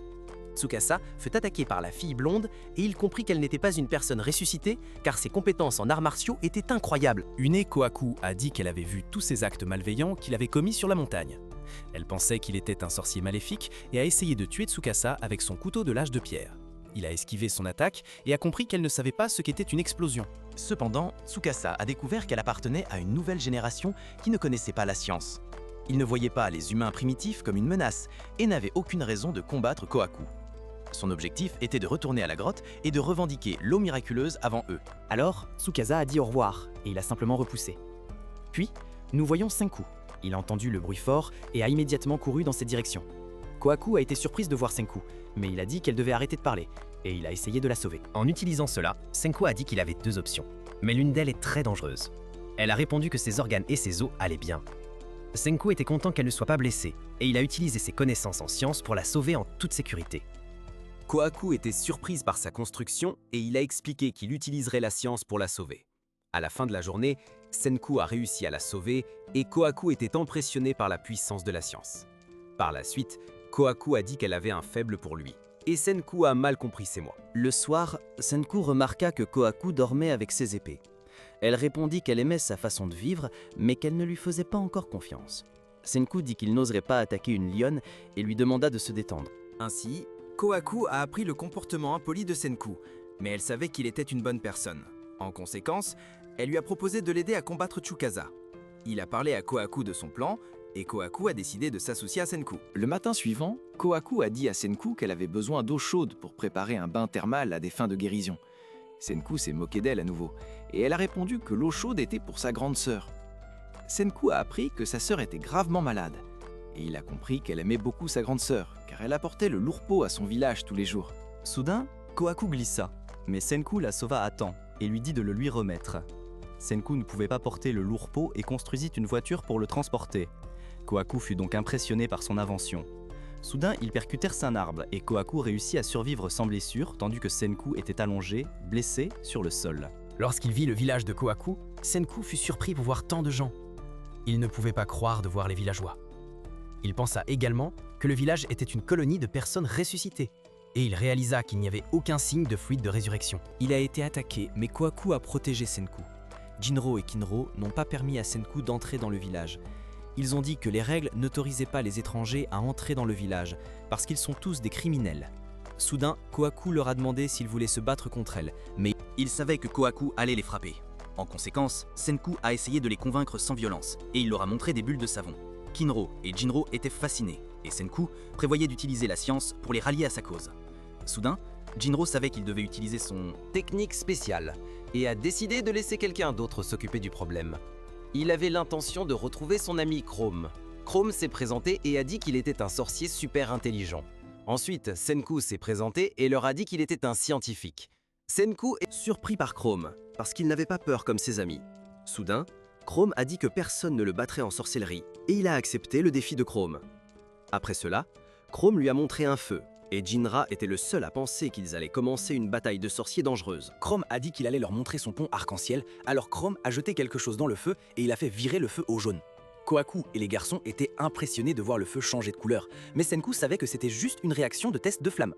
Tsukasa fut attaqué par la fille blonde et il comprit qu'elle n'était pas une personne ressuscitée car ses compétences en arts martiaux étaient incroyables. Une Kohaku a dit qu'elle avait vu tous ces actes malveillants qu'il avait commis sur la montagne. Elle pensait qu'il était un sorcier maléfique et a essayé de tuer Tsukasa avec son couteau de l'âge de pierre. Il a esquivé son attaque et a compris qu'elle ne savait pas ce qu'était une explosion. Cependant, Tsukasa a découvert qu'elle appartenait à une nouvelle génération qui ne connaissait pas la science. Il ne voyait pas les humains primitifs comme une menace et n'avait aucune raison de combattre Kohaku. Son objectif était de retourner à la grotte et de revendiquer l'eau miraculeuse avant eux. Alors, Tsukasa a dit au revoir et il a simplement repoussé. Puis, nous voyons Senku. Il a entendu le bruit fort et a immédiatement couru dans cette direction. Kohaku a été surprise de voir Senku, mais il a dit qu'elle devait arrêter de parler et il a essayé de la sauver. En utilisant cela, Senku a dit qu'il avait deux options, mais l'une d'elles est très dangereuse. Elle a répondu que ses organes et ses os allaient bien. Senku était content qu'elle ne soit pas blessée et il a utilisé ses connaissances en sciences pour la sauver en toute sécurité. Kohaku était surprise par sa construction et il a expliqué qu'il utiliserait la science pour la sauver. À la fin de la journée, Senku a réussi à la sauver et Kohaku était impressionné par la puissance de la science. Par la suite, Kohaku a dit qu'elle avait un faible pour lui. Et Senku a mal compris ses mots. Le soir, Senku remarqua que Kohaku dormait avec ses épées. Elle répondit qu'elle aimait sa façon de vivre, mais qu'elle ne lui faisait pas encore confiance. Senku dit qu'il n'oserait pas attaquer une lionne et lui demanda de se détendre. Ainsi, Kohaku a appris le comportement impoli de Senku, mais elle savait qu'il était une bonne personne. En conséquence, elle lui a proposé de l'aider à combattre Tsukasa. Il a parlé à Kohaku de son plan, et Kohaku a décidé de s'associer à Senku. Le matin suivant, Kohaku a dit à Senku qu'elle avait besoin d'eau chaude pour préparer un bain thermal à des fins de guérison. Senku s'est moqué d'elle à nouveau, et elle a répondu que l'eau chaude était pour sa grande sœur. Senku a appris que sa sœur était gravement malade, et il a compris qu'elle aimait beaucoup sa grande sœur, car elle apportait le lourd pot à son village tous les jours. Soudain, Kohaku glissa, mais Senku la sauva à temps et lui dit de le lui remettre. Senku ne pouvait pas porter le lourd pot et construisit une voiture pour le transporter. Kohaku fut donc impressionné par son invention. Soudain, ils percutèrent un arbre et Kohaku réussit à survivre sans blessure tandis que Senku était allongé, blessé, sur le sol. Lorsqu'il vit le village de Kohaku, Senku fut surpris pour voir tant de gens. Il ne pouvait pas croire de voir les villageois. Il pensa également que le village était une colonie de personnes ressuscitées. Et il réalisa qu'il n'y avait aucun signe de fluide de résurrection. Il a été attaqué, mais Kohaku a protégé Senku. Jinro et Kinro n'ont pas permis à Senku d'entrer dans le village. Ils ont dit que les règles n'autorisaient pas les étrangers à entrer dans le village, parce qu'ils sont tous des criminels. Soudain, Kohaku leur a demandé s'ils voulaient se battre contre elle, mais ils savaient que Kohaku allait les frapper. En conséquence, Senku a essayé de les convaincre sans violence, et il leur a montré des bulles de savon. Kinro et Jinro étaient fascinés, et Senku prévoyait d'utiliser la science pour les rallier à sa cause. Soudain, Jinro savait qu'il devait utiliser son technique spéciale et a décidé de laisser quelqu'un d'autre s'occuper du problème. Il avait l'intention de retrouver son ami Chrome. Chrome s'est présenté et a dit qu'il était un sorcier super intelligent. Ensuite, Senku s'est présenté et leur a dit qu'il était un scientifique. Senku est surpris par Chrome, parce qu'il n'avait pas peur comme ses amis. Soudain, Chrome a dit que personne ne le battrait en sorcellerie, et il a accepté le défi de Chrome. Après cela, Chrome lui a montré un feu, et Jinra était le seul à penser qu'ils allaient commencer une bataille de sorciers dangereuse. Chrome a dit qu'il allait leur montrer son pont arc-en-ciel, alors Chrome a jeté quelque chose dans le feu et il a fait virer le feu au jaune. Kohaku et les garçons étaient impressionnés de voir le feu changer de couleur, mais Senku savait que c'était juste une réaction de test de flamme.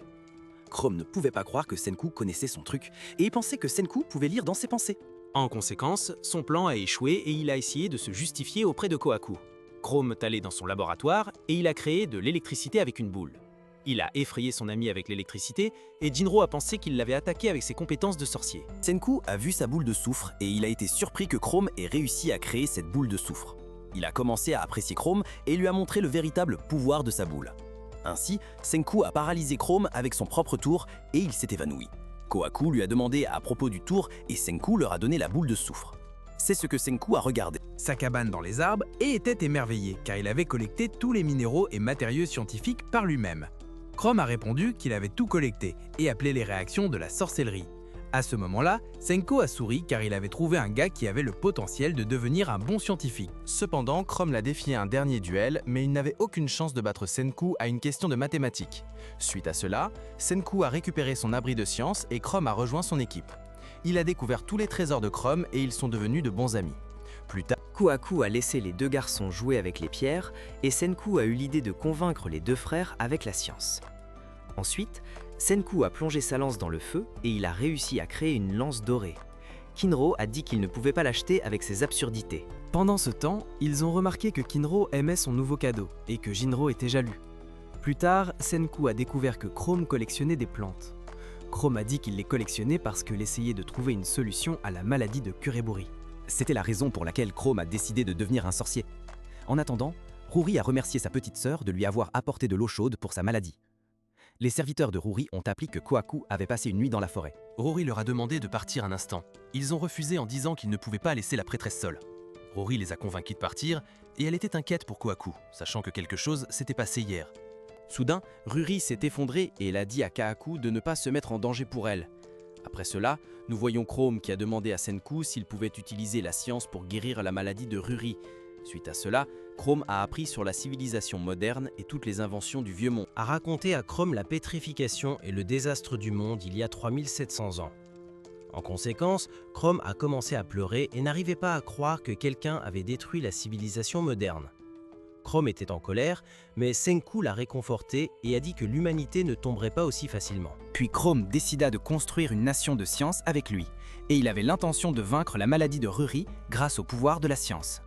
Chrome ne pouvait pas croire que Senku connaissait son truc, et il pensait que Senku pouvait lire dans ses pensées. En conséquence, son plan a échoué et il a essayé de se justifier auprès de Kohaku. Chrome est allé dans son laboratoire et il a créé de l'électricité avec une boule. Il a effrayé son ami avec l'électricité et Jinro a pensé qu'il l'avait attaqué avec ses compétences de sorcier. Senku a vu sa boule de soufre et il a été surpris que Chrome ait réussi à créer cette boule de soufre. Il a commencé à apprécier Chrome et lui a montré le véritable pouvoir de sa boule. Ainsi, Senku a paralysé Chrome avec son propre tour et il s'est évanoui. Kohaku lui a demandé à propos du tour et Senku leur a donné la boule de soufre. C'est ce que Senku a regardé. Sa cabane dans les arbres et était émerveillé car il avait collecté tous les minéraux et matériaux scientifiques par lui-même. Chrome a répondu qu'il avait tout collecté et appelé les réactions de la sorcellerie. À ce moment-là, Senku a souri car il avait trouvé un gars qui avait le potentiel de devenir un bon scientifique. Cependant, Chrome l'a défié à un dernier duel, mais il n'avait aucune chance de battre Senku à une question de mathématiques. Suite à cela, Senku a récupéré son abri de science et Chrome a rejoint son équipe. Il a découvert tous les trésors de Chrome et ils sont devenus de bons amis. Plus tard, Kohaku a laissé les deux garçons jouer avec les pierres et Senku a eu l'idée de convaincre les deux frères avec la science. Ensuite, Senku a plongé sa lance dans le feu et il a réussi à créer une lance dorée. Kinro a dit qu'il ne pouvait pas l'acheter avec ses absurdités. Pendant ce temps, ils ont remarqué que Kinro aimait son nouveau cadeau et que Jinro était jaloux. Plus tard, Senku a découvert que Chrome collectionnait des plantes. Chrome a dit qu'il les collectionnait parce qu'il essayait de trouver une solution à la maladie de Kureburi. C'était la raison pour laquelle Chrome a décidé de devenir un sorcier. En attendant, Ruri a remercié sa petite sœur de lui avoir apporté de l'eau chaude pour sa maladie. Les serviteurs de Ruri ont appris que Kohaku avait passé une nuit dans la forêt. Rory leur a demandé de partir un instant. Ils ont refusé en disant qu'ils ne pouvaient pas laisser la prêtresse seule. Rory les a convaincus de partir et elle était inquiète pour Kohaku, sachant que quelque chose s'était passé hier. Soudain, Ruri s'est effondrée et elle a dit à Kahaku de ne pas se mettre en danger pour elle. Après cela, nous voyons Chrome qui a demandé à Senku s'il pouvait utiliser la science pour guérir la maladie de Ruri. Suite à cela, Chrome a appris sur la civilisation moderne et toutes les inventions du vieux monde. A raconté à Chrome la pétrification et le désastre du monde il y a 3700 ans. En conséquence, Chrome a commencé à pleurer et n'arrivait pas à croire que quelqu'un avait détruit la civilisation moderne. Chrome était en colère, mais Senku l'a réconforté et a dit que l'humanité ne tomberait pas aussi facilement. Puis Chrome décida de construire une nation de science avec lui, et il avait l'intention de vaincre la maladie de Ruri grâce au pouvoir de la science.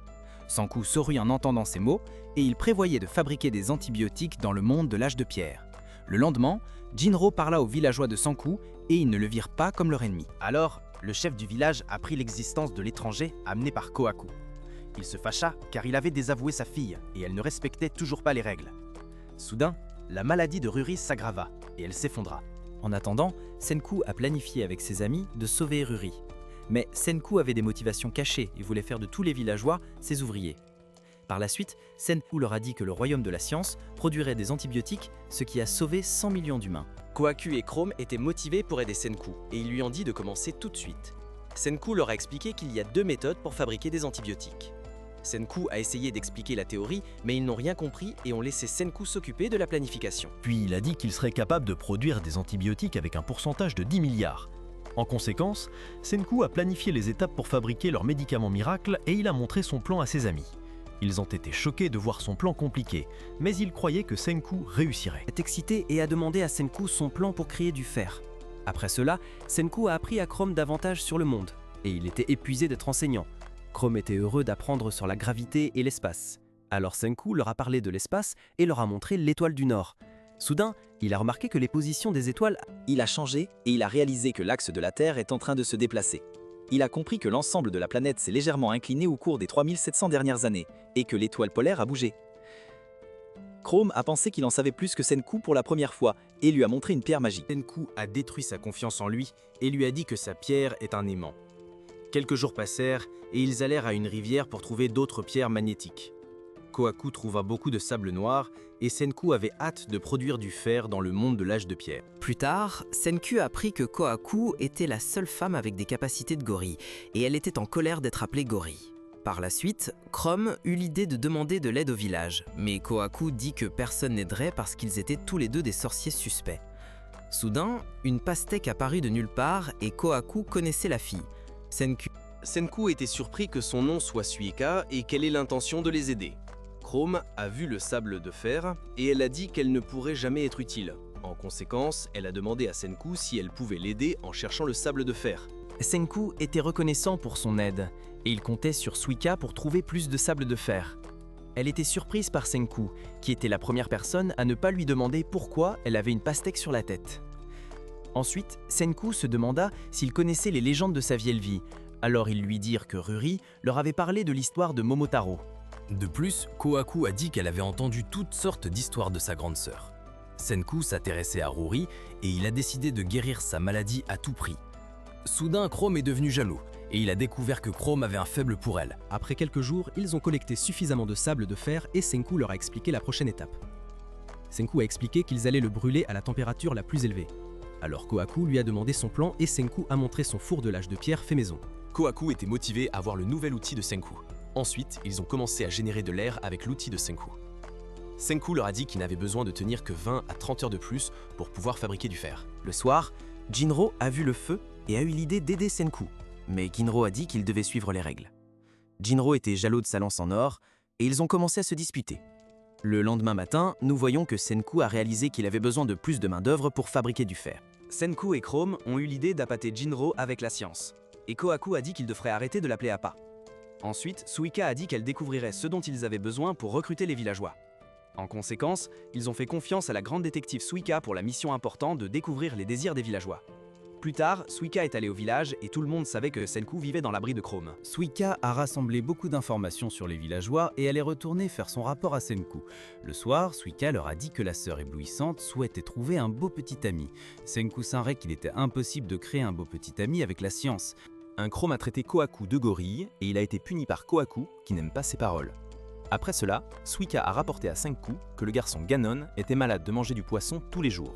Senku sourit en entendant ces mots, et il prévoyait de fabriquer des antibiotiques dans le monde de l'âge de pierre. Le lendemain, Jinro parla aux villageois de Senku, et ils ne le virent pas comme leur ennemi. Alors, le chef du village apprit l'existence de l'étranger amené par Kohaku. Il se fâcha car il avait désavoué sa fille et elle ne respectait toujours pas les règles. Soudain, la maladie de Ruri s'aggrava et elle s'effondra. En attendant, Senku a planifié avec ses amis de sauver Ruri. Mais Senku avait des motivations cachées et voulait faire de tous les villageois ses ouvriers. Par la suite, Senku leur a dit que le royaume de la science produirait des antibiotiques, ce qui a sauvé 100 millions d'humains. Kohaku et Chrome étaient motivés pour aider Senku et ils lui ont dit de commencer tout de suite. Senku leur a expliqué qu'il y a 2 méthodes pour fabriquer des antibiotiques. Senku a essayé d'expliquer la théorie, mais ils n'ont rien compris et ont laissé Senku s'occuper de la planification. Puis il a dit qu'il serait capable de produire des antibiotiques avec un pourcentage de 10 milliards. En conséquence, Senku a planifié les étapes pour fabriquer leurs médicaments miracles et il a montré son plan à ses amis. Ils ont été choqués de voir son plan compliqué, mais ils croyaient que Senku réussirait. Il est excité et a demandé à Senku son plan pour créer du fer. Après cela, Senku a appris à Chrome davantage sur le monde, et il était épuisé d'être enseignant. Chrome était heureux d'apprendre sur la gravité et l'espace. Alors Senku leur a parlé de l'espace et leur a montré l'étoile du Nord. Soudain, il a remarqué que les positions des étoiles... Il a changé et il a réalisé que l'axe de la Terre est en train de se déplacer. Il a compris que l'ensemble de la planète s'est légèrement incliné au cours des 3700 dernières années et que l'étoile polaire a bougé. Chrome a pensé qu'il en savait plus que Senku pour la première fois et lui a montré une pierre magique. Senku a détruit sa confiance en lui et lui a dit que sa pierre est un aimant. Quelques jours passèrent et ils allèrent à une rivière pour trouver d'autres pierres magnétiques. Kohaku trouva beaucoup de sable noir et Senku avait hâte de produire du fer dans le monde de l'âge de pierre. Plus tard, Senku apprit que Kohaku était la seule femme avec des capacités de gorille et elle était en colère d'être appelée gorille. Par la suite, Chrome eut l'idée de demander de l'aide au village, mais Kohaku dit que personne n'aiderait parce qu'ils étaient tous les deux des sorciers suspects. Soudain, une pastèque apparut de nulle part et Kohaku connaissait la fille. Senku était surpris que son nom soit Suika et quelle est l'intention de les aider. Chrome a vu le sable de fer et elle a dit qu'elle ne pourrait jamais être utile. En conséquence, elle a demandé à Senku si elle pouvait l'aider en cherchant le sable de fer. Senku était reconnaissant pour son aide et il comptait sur Suika pour trouver plus de sable de fer. Elle était surprise par Senku, qui était la première personne à ne pas lui demander pourquoi elle avait une pastèque sur la tête. Ensuite, Senku se demanda s'il connaissait les légendes de sa vieille vie. Alors ils lui dirent que Ruri leur avait parlé de l'histoire de Momotaro. De plus, Kohaku a dit qu'elle avait entendu toutes sortes d'histoires de sa grande sœur. Senku s'intéressait à Ruri et il a décidé de guérir sa maladie à tout prix. Soudain, Chrome est devenu jaloux et il a découvert que Chrome avait un faible pour elle. Après quelques jours, ils ont collecté suffisamment de sable de fer et Senku leur a expliqué la prochaine étape. Senku a expliqué qu'ils allaient le brûler à la température la plus élevée. Alors Kohaku lui a demandé son plan et Senku a montré son four de l'âge de pierre fait maison. Kohaku était motivé à voir le nouvel outil de Senku. Ensuite, ils ont commencé à générer de l'air avec l'outil de Senku. Senku leur a dit qu'il n'avait besoin de tenir que 20 à 30 heures de plus pour pouvoir fabriquer du fer. Le soir, Jinro a vu le feu et a eu l'idée d'aider Senku. Mais Ginro a dit qu'il devait suivre les règles. Jinro était jaloux de sa lance en or et ils ont commencé à se disputer. Le lendemain matin, nous voyons que Senku a réalisé qu'il avait besoin de plus de main-d'œuvre pour fabriquer du fer. Senku et Chrome ont eu l'idée d'appâter Jinro avec la science, et Kohaku a dit qu'il devrait arrêter de l'appeler Appa. Ensuite, Suika a dit qu'elle découvrirait ce dont ils avaient besoin pour recruter les villageois. En conséquence, ils ont fait confiance à la grande détective Suika pour la mission importante de découvrir les désirs des villageois. Plus tard, Suika est allé au village et tout le monde savait que Senku vivait dans l'abri de Chrome. Suika a rassemblé beaucoup d'informations sur les villageois et elle est retournée faire son rapport à Senku. Le soir, Suika leur a dit que la sœur éblouissante souhaitait trouver un beau petit ami. Senku savait qu'il était impossible de créer un beau petit ami avec la science. Un Chrome a traité Kohaku de gorille et il a été puni par Kohaku qui n'aime pas ses paroles. Après cela, Suika a rapporté à Senku que le garçon Ganon était malade de manger du poisson tous les jours.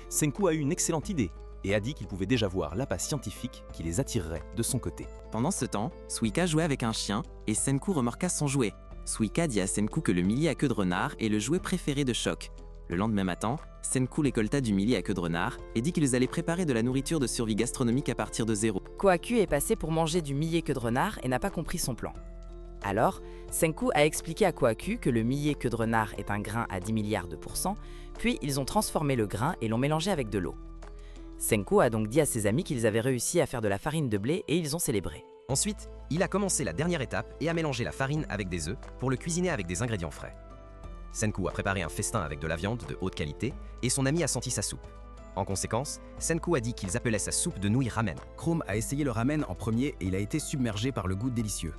Senku a eu une excellente idée et a dit qu'il pouvait déjà voir l'appât scientifique qui les attirerait de son côté. Pendant ce temps, Suika jouait avec un chien et Senku remarqua son jouet. Suika dit à Senku que le milli à queue de renard est le jouet préféré de Choc. Le lendemain matin, Senku récolta du milli à queue de renard et dit qu'ils allaient préparer de la nourriture de survie gastronomique à partir de zéro. Kohaku est passé pour manger du millet queue de renard et n'a pas compris son plan. Alors, Senku a expliqué à Kohaku que le millet queue de renard est un grain à 10 milliards de %, puis ils ont transformé le grain et l'ont mélangé avec de l'eau. Senku a donc dit à ses amis qu'ils avaient réussi à faire de la farine de blé et ils ont célébré. Ensuite, il a commencé la dernière étape et a mélangé la farine avec des œufs pour le cuisiner avec des ingrédients frais. Senku a préparé un festin avec de la viande de haute qualité et son ami a senti sa soupe. En conséquence, Senku a dit qu'ils appelaient sa soupe de nouilles ramen. Chrome a essayé le ramen en premier et il a été submergé par le goût délicieux.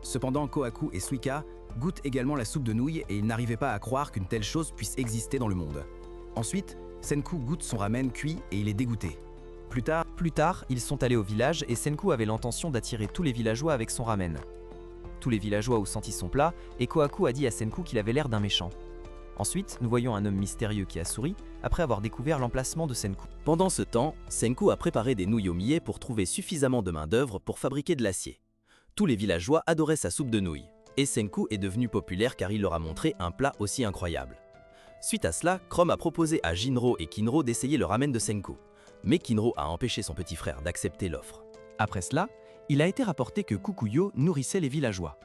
Cependant, Kohaku et Suika goûtent également la soupe de nouilles et ils n'arrivaient pas à croire qu'une telle chose puisse exister dans le monde. Ensuite, Senku goûte son ramen cuit et il est dégoûté. Plus tard, ils sont allés au village et Senku avait l'intention d'attirer tous les villageois avec son ramen. Tous les villageois ont senti son plat et Kohaku a dit à Senku qu'il avait l'air d'un méchant. Ensuite, nous voyons un homme mystérieux qui a souri après avoir découvert l'emplacement de Senku. Pendant ce temps, Senku a préparé des nouilles au millet pour trouver suffisamment de main-d'œuvre pour fabriquer de l'acier. Tous les villageois adoraient sa soupe de nouilles, et Senku est devenu populaire car il leur a montré un plat aussi incroyable. Suite à cela, Chrome a proposé à Jinro et Kinro d'essayer le ramen de Senku, mais Kinro a empêché son petit frère d'accepter l'offre. Après cela, il a été rapporté que Kukuyo nourrissait les villageois.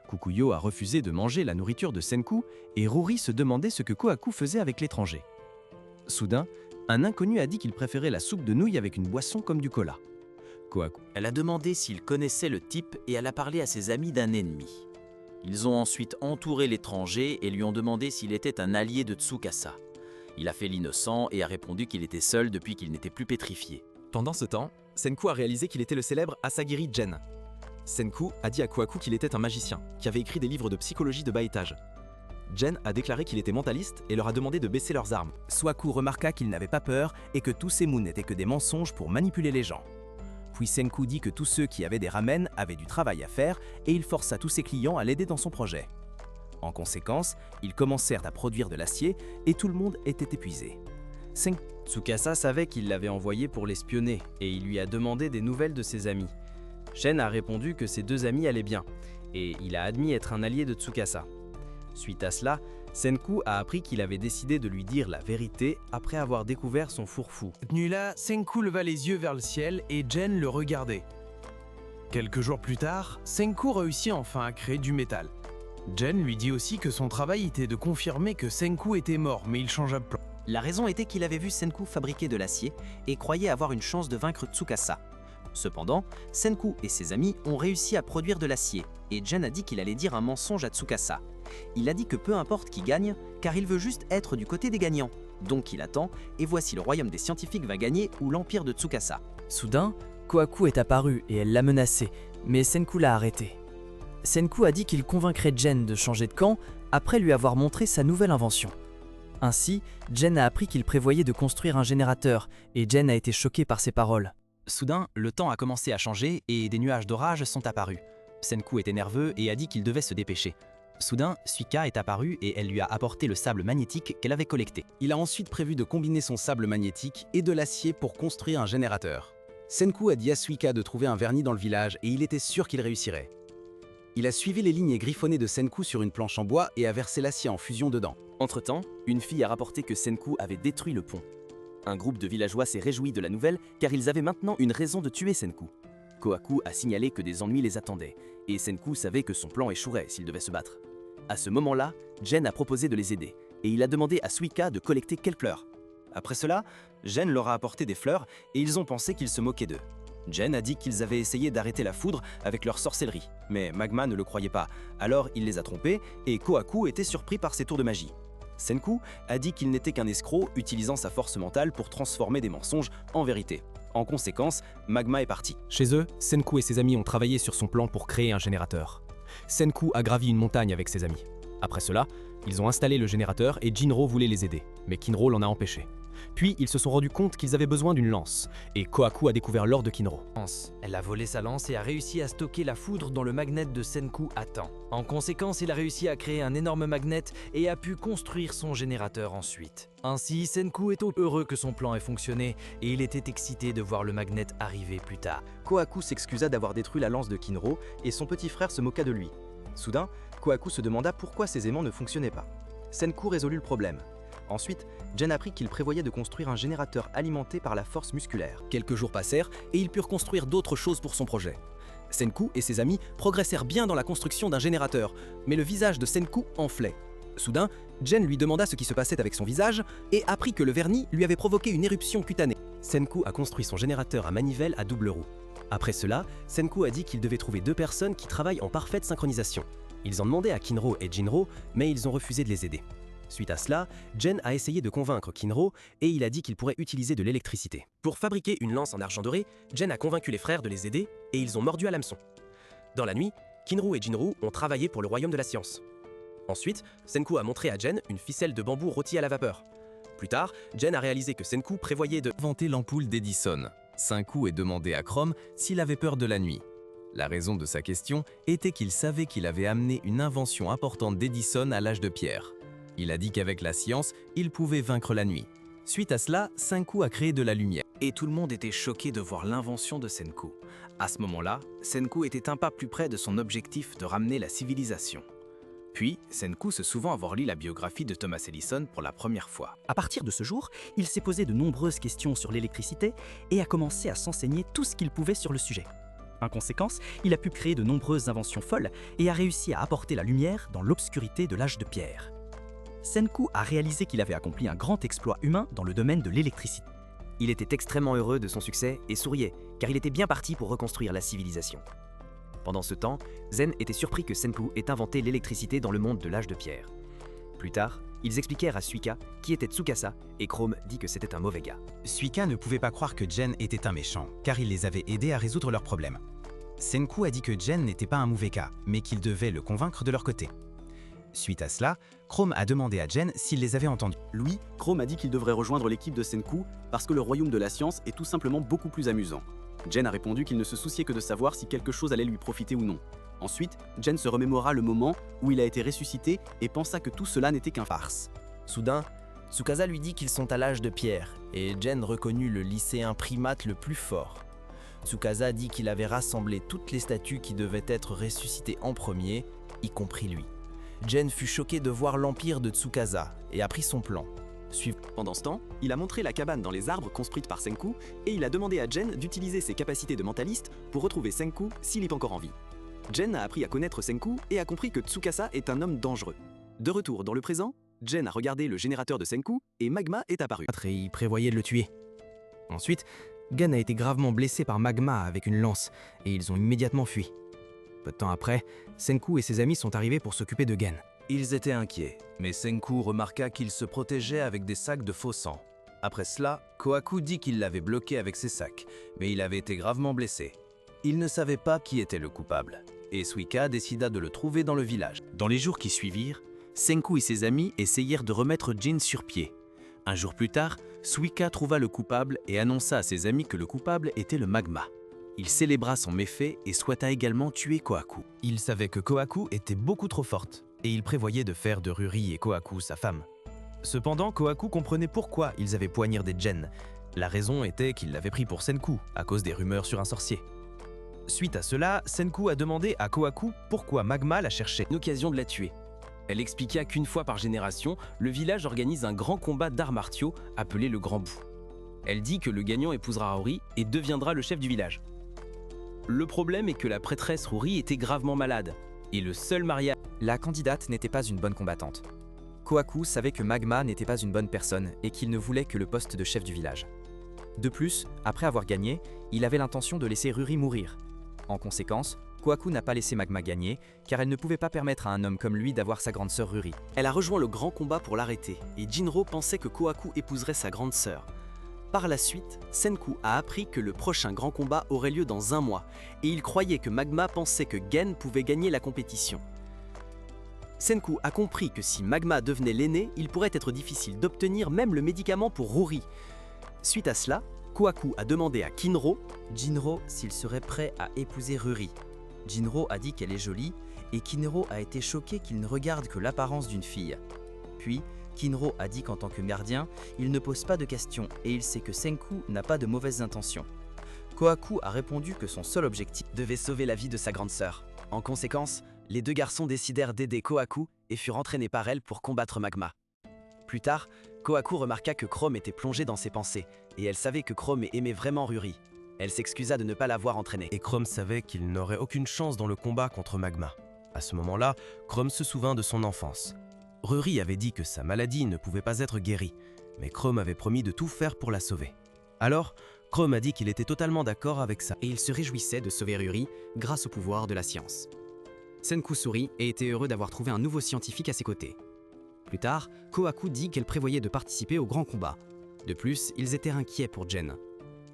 Kukuyo a refusé de manger la nourriture de Senku et Ruri se demandait ce que Kohaku faisait avec l'étranger. Soudain, un inconnu a dit qu'il préférait la soupe de nouilles avec une boisson comme du cola. Kohaku. Elle a demandé s'il connaissait le type et elle a parlé à ses amis d'un ennemi. Ils ont ensuite entouré l'étranger et lui ont demandé s'il était un allié de Tsukasa. Il a fait l'innocent et a répondu qu'il était seul depuis qu'il n'était plus pétrifié. Pendant ce temps, Senku a réalisé qu'il était le célèbre Asagiri Gen. Senku a dit à Kohaku qu'il était un magicien, qui avait écrit des livres de psychologie de bas étage. Gen a déclaré qu'il était mentaliste et leur a demandé de baisser leurs armes. Swaku remarqua qu'il n'avait pas peur et que tous ces mots n'étaient que des mensonges pour manipuler les gens. Puis Senku dit que tous ceux qui avaient des ramen avaient du travail à faire et il força tous ses clients à l'aider dans son projet. En conséquence, ils commencèrent à produire de l'acier et tout le monde était épuisé. Tsukasa savait qu'il l'avait envoyé pour l'espionner et il lui a demandé des nouvelles de ses amis. Shen a répondu que ses deux amis allaient bien et il a admis être un allié de Tsukasa. Suite à cela, Senku a appris qu'il avait décidé de lui dire la vérité après avoir découvert son fourre-fou. Cette nuit-là, Senku leva les yeux vers le ciel et Gen le regardait. Quelques jours plus tard, Senku réussit enfin à créer du métal. Gen lui dit aussi que son travail était de confirmer que Senku était mort, mais il changea de plan. La raison était qu'il avait vu Senku fabriquer de l'acier et croyait avoir une chance de vaincre Tsukasa. Cependant, Senku et ses amis ont réussi à produire de l'acier et Gen a dit qu'il allait dire un mensonge à Tsukasa. Il a dit que peu importe qui gagne, car il veut juste être du côté des gagnants. Donc il attend, et voici le royaume des scientifiques va gagner ou l'empire de Tsukasa. Soudain, Kohaku est apparu et elle l'a menacé, mais Senku l'a arrêté. Senku a dit qu'il convaincrait Gen de changer de camp après lui avoir montré sa nouvelle invention. Ainsi, Gen a appris qu'il prévoyait de construire un générateur, et Gen a été choqué par ses paroles. Soudain, le temps a commencé à changer et des nuages d'orage sont apparus. Senku était nerveux et a dit qu'il devait se dépêcher. Soudain, Suika est apparue et elle lui a apporté le sable magnétique qu'elle avait collecté. Il a ensuite prévu de combiner son sable magnétique et de l'acier pour construire un générateur. Senku a dit à Suika de trouver un vernis dans le village et il était sûr qu'il réussirait. Il a suivi les lignes griffonnées de Senku sur une planche en bois et a versé l'acier en fusion dedans. Entre-temps, une fille a rapporté que Senku avait détruit le pont. Un groupe de villageois s'est réjoui de la nouvelle car ils avaient maintenant une raison de tuer Senku. Kohaku a signalé que des ennuis les attendaient, et Senku savait que son plan échouerait s'il devait se battre. À ce moment-là, Jen a proposé de les aider, et il a demandé à Suika de collecter quelques fleurs. Après cela, Jen leur a apporté des fleurs, et ils ont pensé qu'il se moquait d'eux. Jen a dit qu'ils avaient essayé d'arrêter la foudre avec leur sorcellerie, mais Magma ne le croyait pas, alors il les a trompés, et Kohaku était surpris par ses tours de magie. Senku a dit qu'il n'était qu'un escroc utilisant sa force mentale pour transformer des mensonges en vérité. En conséquence, Magma est parti. Chez eux, Senku et ses amis ont travaillé sur son plan pour créer un générateur. Senku a gravi une montagne avec ses amis. Après cela, ils ont installé le générateur et Jinro voulait les aider, mais Kinro l'en a empêché. Puis ils se sont rendus compte qu'ils avaient besoin d'une lance, et Kohaku a découvert l'or de Kinro. Elle a volé sa lance et a réussi à stocker la foudre dans le magnet de Senku à temps. En conséquence, il a réussi à créer un énorme magnet et a pu construire son générateur ensuite. Ainsi, Senku est heureux que son plan ait fonctionné et il était excité de voir le magnet arriver plus tard. Kohaku s'excusa d'avoir détruit la lance de Kinro et son petit frère se moqua de lui. Soudain, Kohaku se demanda pourquoi ses aimants ne fonctionnaient pas. Senku résolut le problème. Ensuite, Jen apprit qu'il prévoyait de construire un générateur alimenté par la force musculaire. Quelques jours passèrent et ils purent construire d'autres choses pour son projet. Senku et ses amis progressèrent bien dans la construction d'un générateur, mais le visage de Senku enflait. Soudain, Jen lui demanda ce qui se passait avec son visage et apprit que le vernis lui avait provoqué une éruption cutanée. Senku a construit son générateur à manivelle à double roue. Après cela, Senku a dit qu'il devait trouver 2 personnes qui travaillent en parfaite synchronisation. Ils ont demandé à Kinro et Jinro, mais ils ont refusé de les aider. Suite à cela, Jen a essayé de convaincre Kinro et il a dit qu'il pourrait utiliser de l'électricité. Pour fabriquer une lance en argent doré, Jen a convaincu les frères de les aider et ils ont mordu à l'hameçon. Dans la nuit, Kinro et Jinro ont travaillé pour le royaume de la science. Ensuite, Senku a montré à Jen une ficelle de bambou rôtie à la vapeur. Plus tard, Jen a réalisé que Senku prévoyait de inventer l'ampoule d'Edison. Senku est demandé à Chrome s'il avait peur de la nuit. La raison de sa question était qu'il savait qu'il avait amené une invention importante d'Edison à l'âge de pierre. Il a dit qu'avec la science, il pouvait vaincre la nuit. Suite à cela, Senku a créé de la lumière. Et tout le monde était choqué de voir l'invention de Senku. À ce moment-là, Senku était un pas plus près de son objectif de ramener la civilisation. Puis, Senku se souvint avoir lu la biographie de Thomas Edison pour la première fois. À partir de ce jour, il s'est posé de nombreuses questions sur l'électricité et a commencé à s'enseigner tout ce qu'il pouvait sur le sujet. En conséquence, il a pu créer de nombreuses inventions folles et a réussi à apporter la lumière dans l'obscurité de l'âge de pierre. Senku a réalisé qu'il avait accompli un grand exploit humain dans le domaine de l'électricité. Il était extrêmement heureux de son succès et souriait, car il était bien parti pour reconstruire la civilisation. Pendant ce temps, Zen était surpris que Senku ait inventé l'électricité dans le monde de l'âge de pierre. Plus tard, ils expliquèrent à Suika qui était Tsukasa et Chrome dit que c'était un mauvais gars. Suika ne pouvait pas croire que Jen était un méchant, car il les avait aidés à résoudre leurs problèmes. Senku a dit que Jen n'était pas un mauvais gars, mais qu'il devait le convaincre de leur côté. Suite à cela, Chrome a demandé à Jen s'il les avait entendus. Lui, Chrome a dit qu'il devrait rejoindre l'équipe de Senku parce que le royaume de la science est tout simplement beaucoup plus amusant. Jen a répondu qu'il ne se souciait que de savoir si quelque chose allait lui profiter ou non. Ensuite, Jen se remémora le moment où il a été ressuscité et pensa que tout cela n'était qu'un farce. Soudain, Tsukasa lui dit qu'ils sont à l'âge de pierre et Jen reconnut le lycéen primate le plus fort. Tsukasa dit qu'il avait rassemblé toutes les statues qui devaient être ressuscitées en premier, y compris lui. Jen fut choqué de voir l'empire de Tsukasa et a pris son plan. Pendant ce temps, il a montré la cabane dans les arbres construite par Senku et il a demandé à Jen d'utiliser ses capacités de mentaliste pour retrouver Senku s'il est encore en vie. Jen a appris à connaître Senku et a compris que Tsukasa est un homme dangereux. De retour dans le présent, Jen a regardé le générateur de Senku et Magma est apparu. Et il prévoyait de le tuer. Ensuite, Gen a été gravement blessé par Magma avec une lance et ils ont immédiatement fui. Peu de temps après, Senku et ses amis sont arrivés pour s'occuper de Gen. Ils étaient inquiets, mais Senku remarqua qu'il se protégeait avec des sacs de faux sang. Après cela, Kohaku dit qu'il l'avait bloqué avec ses sacs, mais il avait été gravement blessé. Il ne savait pas qui était le coupable, et Suika décida de le trouver dans le village. Dans les jours qui suivirent, Senku et ses amis essayèrent de remettre Jin sur pied. Un jour plus tard, Suika trouva le coupable et annonça à ses amis que le coupable était le Magma. Il célébra son méfait et souhaita également tuer Kohaku. Il savait que Kohaku était beaucoup trop forte, et il prévoyait de faire de Ruri et Kohaku sa femme. Cependant, Kohaku comprenait pourquoi ils avaient poignardé Jen. La raison était qu'il l'avait pris pour Senku, à cause des rumeurs sur un sorcier. Suite à cela, Senku a demandé à Kohaku pourquoi Magma la cherchait. Une occasion de la tuer. Elle expliqua qu'une fois par génération, le village organise un grand combat d'arts martiaux appelé le Grand Bout. Elle dit que le gagnant épousera Ruri et deviendra le chef du village. Le problème est que la prêtresse Ruri était gravement malade, et le seul mariage La candidate n'était pas une bonne combattante. Kohaku savait que Magma n'était pas une bonne personne et qu'il ne voulait que le poste de chef du village. De plus, après avoir gagné, il avait l'intention de laisser Ruri mourir. En conséquence, Kohaku n'a pas laissé Magma gagner, car elle ne pouvait pas permettre à un homme comme lui d'avoir sa grande sœur Ruri. Elle a rejoint le grand combat pour l'arrêter, et Jinro pensait que Kohaku épouserait sa grande sœur. Par la suite, Senku a appris que le prochain grand combat aurait lieu dans 1 mois, et il croyait que Magma pensait que Gen pouvait gagner la compétition. Senku a compris que si Magma devenait l'aîné, il pourrait être difficile d'obtenir même le médicament pour Ruri. Suite à cela, Kohaku a demandé à Jinro s'il serait prêt à épouser Ruri. Jinro a dit qu'elle est jolie, et Kinro a été choqué qu'il ne regarde que l'apparence d'une fille. Puis, Kinro a dit qu'en tant que gardien, il ne pose pas de questions et il sait que Senku n'a pas de mauvaises intentions. Kohaku a répondu que son seul objectif devait sauver la vie de sa grande sœur. En conséquence, les 2 garçons décidèrent d'aider Kohaku et furent entraînés par elle pour combattre Magma. Plus tard, Kohaku remarqua que Chrome était plongé dans ses pensées et elle savait que Chrome aimait vraiment Ruri. Elle s'excusa de ne pas l'avoir entraîné. Et Chrome savait qu'il n'aurait aucune chance dans le combat contre Magma. À ce moment-là, Chrome se souvint de son enfance. Ruri avait dit que sa maladie ne pouvait pas être guérie, mais Chrome avait promis de tout faire pour la sauver. Alors, Chrome a dit qu'il était totalement d'accord avec ça. Et il se réjouissait de sauver Ruri grâce au pouvoir de la science. Senku sourit et était heureux d'avoir trouvé un nouveau scientifique à ses côtés. Plus tard, Kohaku dit qu'elle prévoyait de participer au grand combat. De plus, ils étaient inquiets pour Gen,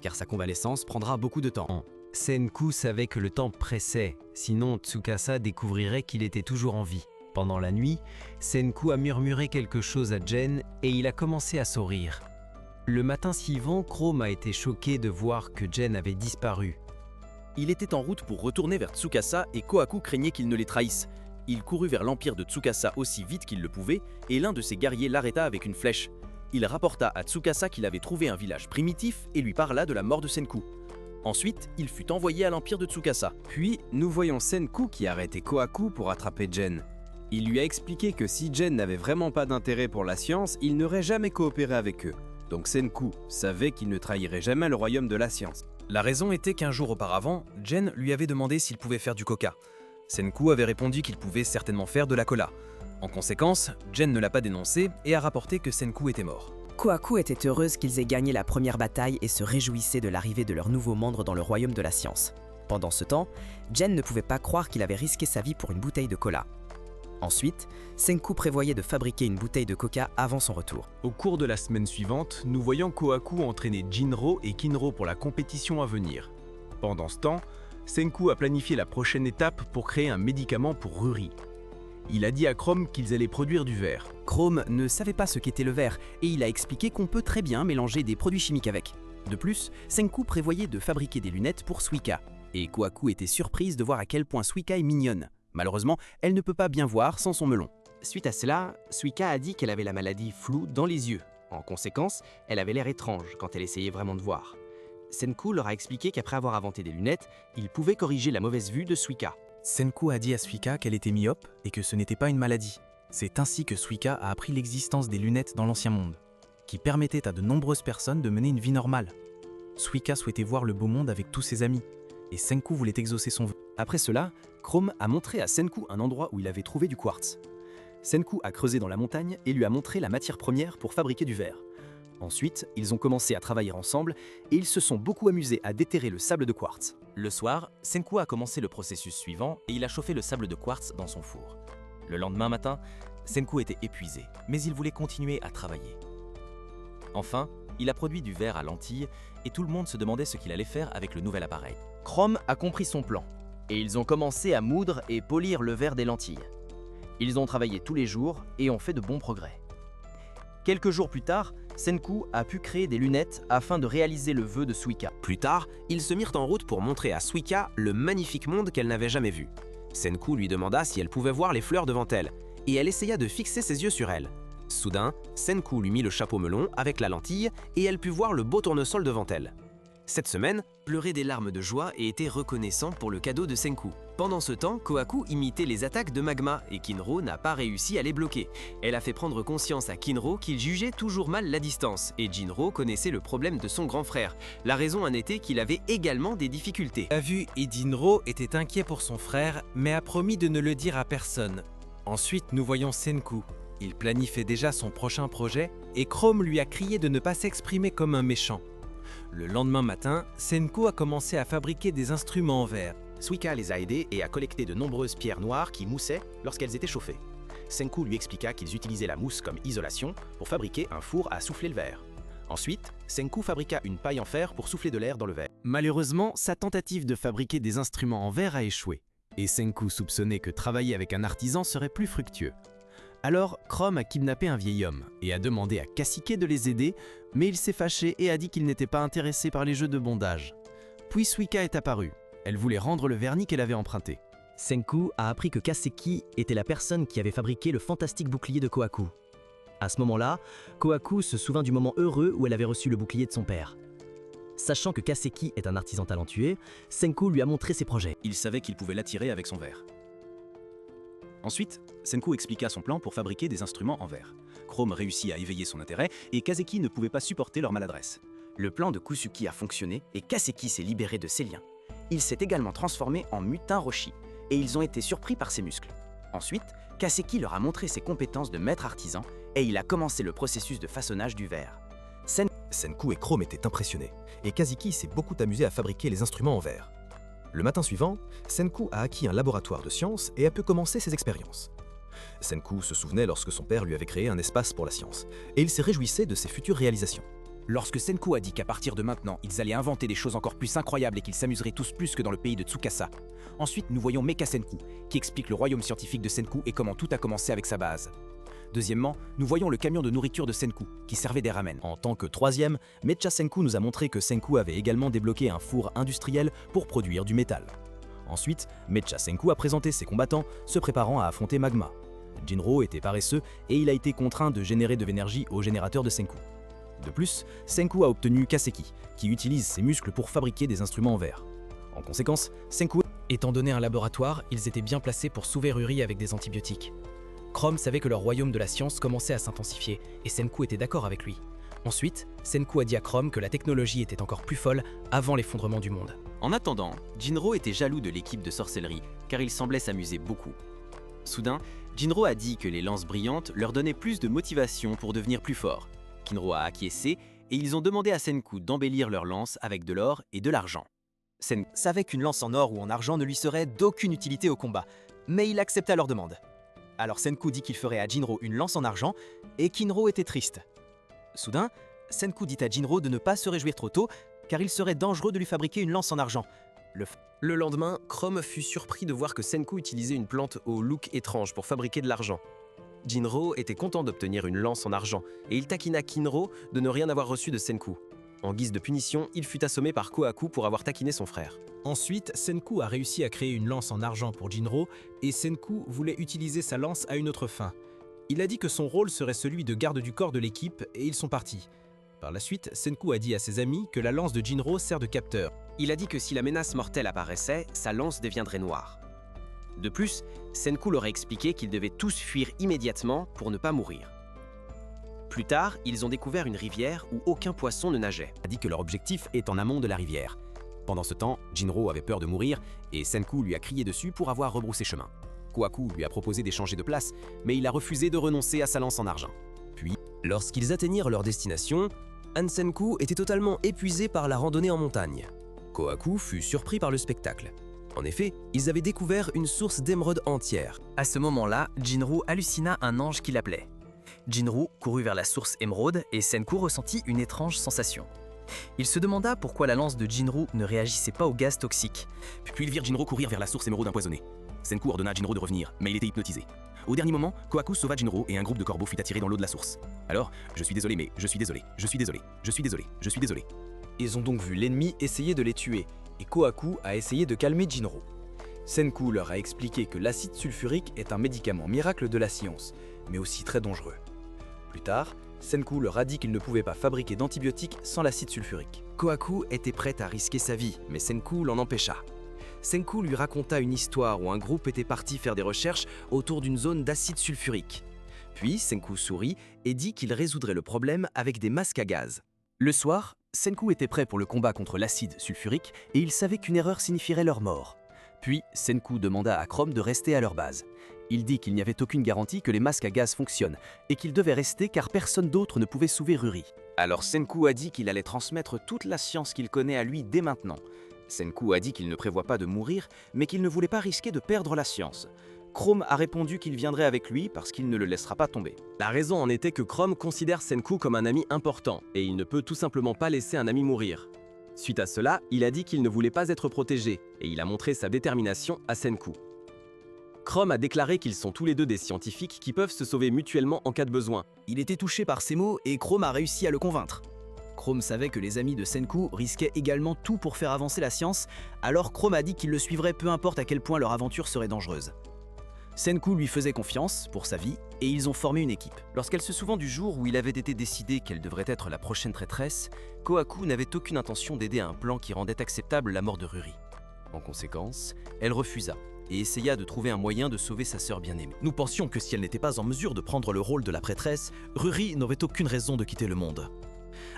car sa convalescence prendra beaucoup de temps. Senku savait que le temps pressait, sinon Tsukasa découvrirait qu'il était toujours en vie. Pendant la nuit, Senku a murmuré quelque chose à Gen et il a commencé à sourire. Le matin suivant, Chrome a été choqué de voir que Gen avait disparu. Il était en route pour retourner vers Tsukasa et Kohaku craignait qu'il ne les trahisse. Il courut vers l'empire de Tsukasa aussi vite qu'il le pouvait et l'un de ses guerriers l'arrêta avec une flèche. Il rapporta à Tsukasa qu'il avait trouvé un village primitif et lui parla de la mort de Senku. Ensuite, il fut envoyé à l'empire de Tsukasa. Puis, nous voyons Senku qui a arrêté Kohaku pour attraper Gen. Il lui a expliqué que si Gen n'avait vraiment pas d'intérêt pour la science, il n'aurait jamais coopéré avec eux. Donc Senku savait qu'il ne trahirait jamais le royaume de la science. La raison était qu'un jour auparavant, Gen lui avait demandé s'il pouvait faire du coca. Senku avait répondu qu'il pouvait certainement faire de la cola. En conséquence, Gen ne l'a pas dénoncé et a rapporté que Senku était mort. Kohaku était heureuse qu'ils aient gagné la première bataille et se réjouissait de l'arrivée de leur nouveau membre dans le royaume de la science. Pendant ce temps, Gen ne pouvait pas croire qu'il avait risqué sa vie pour une bouteille de cola. Ensuite, Senku prévoyait de fabriquer une bouteille de coca avant son retour. Au cours de la semaine suivante, nous voyons Kohaku entraîner Jinro et Kinro pour la compétition à venir. Pendant ce temps, Senku a planifié la prochaine étape pour créer un médicament pour Ruri. Il a dit à Chrome qu'ils allaient produire du verre. Chrome ne savait pas ce qu'était le verre et il a expliqué qu'on peut très bien mélanger des produits chimiques avec. De plus, Senku prévoyait de fabriquer des lunettes pour Suika. Et Kohaku était surprise de voir à quel point Suika est mignonne. Malheureusement, elle ne peut pas bien voir sans son melon. Suite à cela, Suika a dit qu'elle avait la maladie floue dans les yeux. En conséquence, elle avait l'air étrange quand elle essayait vraiment de voir. Senku leur a expliqué qu'après avoir inventé des lunettes, il pouvait corriger la mauvaise vue de Suika. Senku a dit à Suika qu'elle était myope et que ce n'était pas une maladie. C'est ainsi que Suika a appris l'existence des lunettes dans l'Ancien Monde, qui permettaient à de nombreuses personnes de mener une vie normale. Suika souhaitait voir le beau monde avec tous ses amis, et Senku voulait exaucer son vœu. Après cela, Chrome a montré à Senku un endroit où il avait trouvé du quartz. Senku a creusé dans la montagne et lui a montré la matière première pour fabriquer du verre. Ensuite, ils ont commencé à travailler ensemble et ils se sont beaucoup amusés à déterrer le sable de quartz. Le soir, Senku a commencé le processus suivant et il a chauffé le sable de quartz dans son four. Le lendemain matin, Senku était épuisé, mais il voulait continuer à travailler. Enfin, il a produit du verre à lentilles et tout le monde se demandait ce qu'il allait faire avec le nouvel appareil. Chrome a compris son plan et ils ont commencé à moudre et polir le verre des lentilles. Ils ont travaillé tous les jours et ont fait de bons progrès. Quelques jours plus tard, Senku a pu créer des lunettes afin de réaliser le vœu de Suika. Plus tard, ils se mirent en route pour montrer à Suika le magnifique monde qu'elle n'avait jamais vu. Senku lui demanda si elle pouvait voir les fleurs devant elle, et elle essaya de fixer ses yeux sur elles. Soudain, Senku lui mit le chapeau melon avec la lentille et elle put voir le beau tournesol devant elle. Cette semaine, pleurait des larmes de joie et était reconnaissant pour le cadeau de Senku. Pendant ce temps, Kohaku imitait les attaques de Magma et Kinro n'a pas réussi à les bloquer. Elle a fait prendre conscience à Kinro qu'il jugeait toujours mal la distance et Jinro connaissait le problème de son grand frère. La raison en était qu'il avait également des difficultés. A vu et Jinro était inquiet pour son frère mais a promis de ne le dire à personne. Ensuite, nous voyons Senku. Il planifiait déjà son prochain projet et Chrome lui a crié de ne pas s'exprimer comme un méchant. Le lendemain matin, Senku a commencé à fabriquer des instruments en verre. Suika les a aidés et a collecté de nombreuses pierres noires qui moussaient lorsqu'elles étaient chauffées. Senku lui expliqua qu'ils utilisaient la mousse comme isolation pour fabriquer un four à souffler le verre. Ensuite, Senku fabriqua une paille en fer pour souffler de l'air dans le verre. Malheureusement, sa tentative de fabriquer des instruments en verre a échoué, et Senku soupçonnait que travailler avec un artisan serait plus fructueux. Alors, Chrome a kidnappé un vieil homme et a demandé à Kasike de les aider, mais il s'est fâché et a dit qu'il n'était pas intéressé par les jeux de bondage. Puis Suika est apparue. Elle voulait rendre le vernis qu'elle avait emprunté. Senku a appris que Kaseki était la personne qui avait fabriqué le fantastique bouclier de Kohaku. À ce moment-là, Kohaku se souvint du moment heureux où elle avait reçu le bouclier de son père. Sachant que Kaseki est un artisan talentueux, Senku lui a montré ses projets. Il savait qu'il pouvait l'attirer avec son verre. Ensuite, Senku expliqua son plan pour fabriquer des instruments en verre. Chrome réussit à éveiller son intérêt et Kaseki ne pouvait pas supporter leur maladresse. Le plan de Kusuki a fonctionné et Kaseki s'est libéré de ses liens. Il s'est également transformé en mutin Roshi et ils ont été surpris par ses muscles. Ensuite, Kaseki leur a montré ses compétences de maître artisan et il a commencé le processus de façonnage du verre. Senku et Chrome étaient impressionnés, et Kazuki s'est beaucoup amusé à fabriquer les instruments en verre. Le matin suivant, Senku a acquis un laboratoire de sciences et a pu commencer ses expériences. Senku se souvenait lorsque son père lui avait créé un espace pour la science, et il se réjouissait de ses futures réalisations. Lorsque Senku a dit qu'à partir de maintenant, ils allaient inventer des choses encore plus incroyables et qu'ils s'amuseraient tous plus que dans le pays de Tsukasa. Ensuite, nous voyons Mecha Senku, qui explique le royaume scientifique de Senku et comment tout a commencé avec sa base. Deuxièmement, nous voyons le camion de nourriture de Senku, qui servait des ramen. En tant que troisième, Mecha Senku nous a montré que Senku avait également débloqué un four industriel pour produire du métal. Ensuite, Mecha Senku a présenté ses combattants, se préparant à affronter Magma. Jinro était paresseux et il a été contraint de générer de l'énergie au générateur de Senku. De plus, Senku a obtenu Kaseki, qui utilise ses muscles pour fabriquer des instruments en verre. En conséquence, Senku... Étant donné un laboratoire, ils étaient bien placés pour sauver Ruri avec des antibiotiques. Chrome savait que leur royaume de la science commençait à s'intensifier, et Senku était d'accord avec lui. Ensuite, Senku a dit à Chrome que la technologie était encore plus folle avant l'effondrement du monde. En attendant, Jinro était jaloux de l'équipe de sorcellerie, car il semblait s'amuser beaucoup. Soudain, Jinro a dit que les lances brillantes leur donnaient plus de motivation pour devenir plus forts. Kinro a acquiescé, et ils ont demandé à Senku d'embellir leurs lances avec de l'or et de l'argent. Senku savait qu'une lance en or ou en argent ne lui serait d'aucune utilité au combat, mais il accepta leur demande. Alors Senku dit qu'il ferait à Jinro une lance en argent, et Kinro était triste. Soudain, Senku dit à Jinro de ne pas se réjouir trop tôt, car il serait dangereux de lui fabriquer une lance en argent. Le lendemain, Chrome fut surpris de voir que Senku utilisait une plante au look étrange pour fabriquer de l'argent. Jinro était content d'obtenir une lance en argent, et il taquina Kinro de ne rien avoir reçu de Senku. En guise de punition, il fut assommé par Kohaku pour avoir taquiné son frère. Ensuite, Senku a réussi à créer une lance en argent pour Jinro, et Senku voulait utiliser sa lance à une autre fin. Il a dit que son rôle serait celui de garde du corps de l'équipe, et ils sont partis. Par la suite, Senku a dit à ses amis que la lance de Jinro sert de capteur. Il a dit que si la menace mortelle apparaissait, sa lance deviendrait noire. De plus, Senku leur a expliqué qu'ils devaient tous fuir immédiatement pour ne pas mourir. Plus tard, ils ont découvert une rivière où aucun poisson ne nageait. A dit que leur objectif est en amont de la rivière. Pendant ce temps, Jinro avait peur de mourir et Senku lui a crié dessus pour avoir rebroussé chemin. Kohaku lui a proposé d'échanger de place, mais il a refusé de renoncer à sa lance en argent. Puis, lorsqu'ils atteignirent leur destination, Han Senku était totalement épuisé par la randonnée en montagne. Kohaku fut surpris par le spectacle. En effet, ils avaient découvert une source d'émeraude entière. À ce moment-là, Jinro hallucina un ange qui l'appelait. Jinro courut vers la source émeraude et Senku ressentit une étrange sensation. Il se demanda pourquoi la lance de Jinro ne réagissait pas au gaz toxique. Puis ils virent Jinro courir vers la source émeraude empoisonnée. Senku ordonna à Jinro de revenir, mais il était hypnotisé. Au dernier moment, Kohaku sauva Jinro et un groupe de corbeaux fut attiré dans l'eau de la source. Alors, je suis désolé, mais je suis désolé, je suis désolé, je suis désolé, je suis désolé. Ils ont donc vu l'ennemi essayer de les tuer, et Kohaku a essayé de calmer Jinro. Senku leur a expliqué que l'acide sulfurique est un médicament miracle de la science, mais aussi très dangereux. Plus tard, Senku leur a dit qu'il ne pouvait pas fabriquer d'antibiotiques sans l'acide sulfurique. Kohaku était prêt à risquer sa vie, mais Senku l'en empêcha. Senku lui raconta une histoire où un groupe était parti faire des recherches autour d'une zone d'acide sulfurique. Puis Senku sourit et dit qu'il résoudrait le problème avec des masques à gaz. Le soir, Senku était prêt pour le combat contre l'acide sulfurique et il savait qu'une erreur signifierait leur mort. Puis Senku demanda à Chrome de rester à leur base. Il dit qu'il n'y avait aucune garantie que les masques à gaz fonctionnent et qu'il devait rester car personne d'autre ne pouvait sauver Ruri. Alors Senku a dit qu'il allait transmettre toute la science qu'il connaît à lui dès maintenant. Senku a dit qu'il ne prévoit pas de mourir, mais qu'il ne voulait pas risquer de perdre la science. Chrome a répondu qu'il viendrait avec lui parce qu'il ne le laissera pas tomber. La raison en était que Chrome considère Senku comme un ami important et il ne peut tout simplement pas laisser un ami mourir. Suite à cela, il a dit qu'il ne voulait pas être protégé et il a montré sa détermination à Senku. Chrome a déclaré qu'ils sont tous les deux des scientifiques qui peuvent se sauver mutuellement en cas de besoin. Il était touché par ces mots et Chrome a réussi à le convaincre. Chrome savait que les amis de Senku risquaient également tout pour faire avancer la science, alors Chrome a dit qu'il le suivrait peu importe à quel point leur aventure serait dangereuse. Senku lui faisait confiance pour sa vie et ils ont formé une équipe. Lorsqu'elle se souvint du jour où il avait été décidé qu'elle devrait être la prochaine traîtresse, Kohaku n'avait aucune intention d'aider à un plan qui rendait acceptable la mort de Ruri. En conséquence, elle refusa et essaya de trouver un moyen de sauver sa sœur bien-aimée. Nous pensions que si elle n'était pas en mesure de prendre le rôle de la prêtresse, Ruri n'aurait aucune raison de quitter le monde.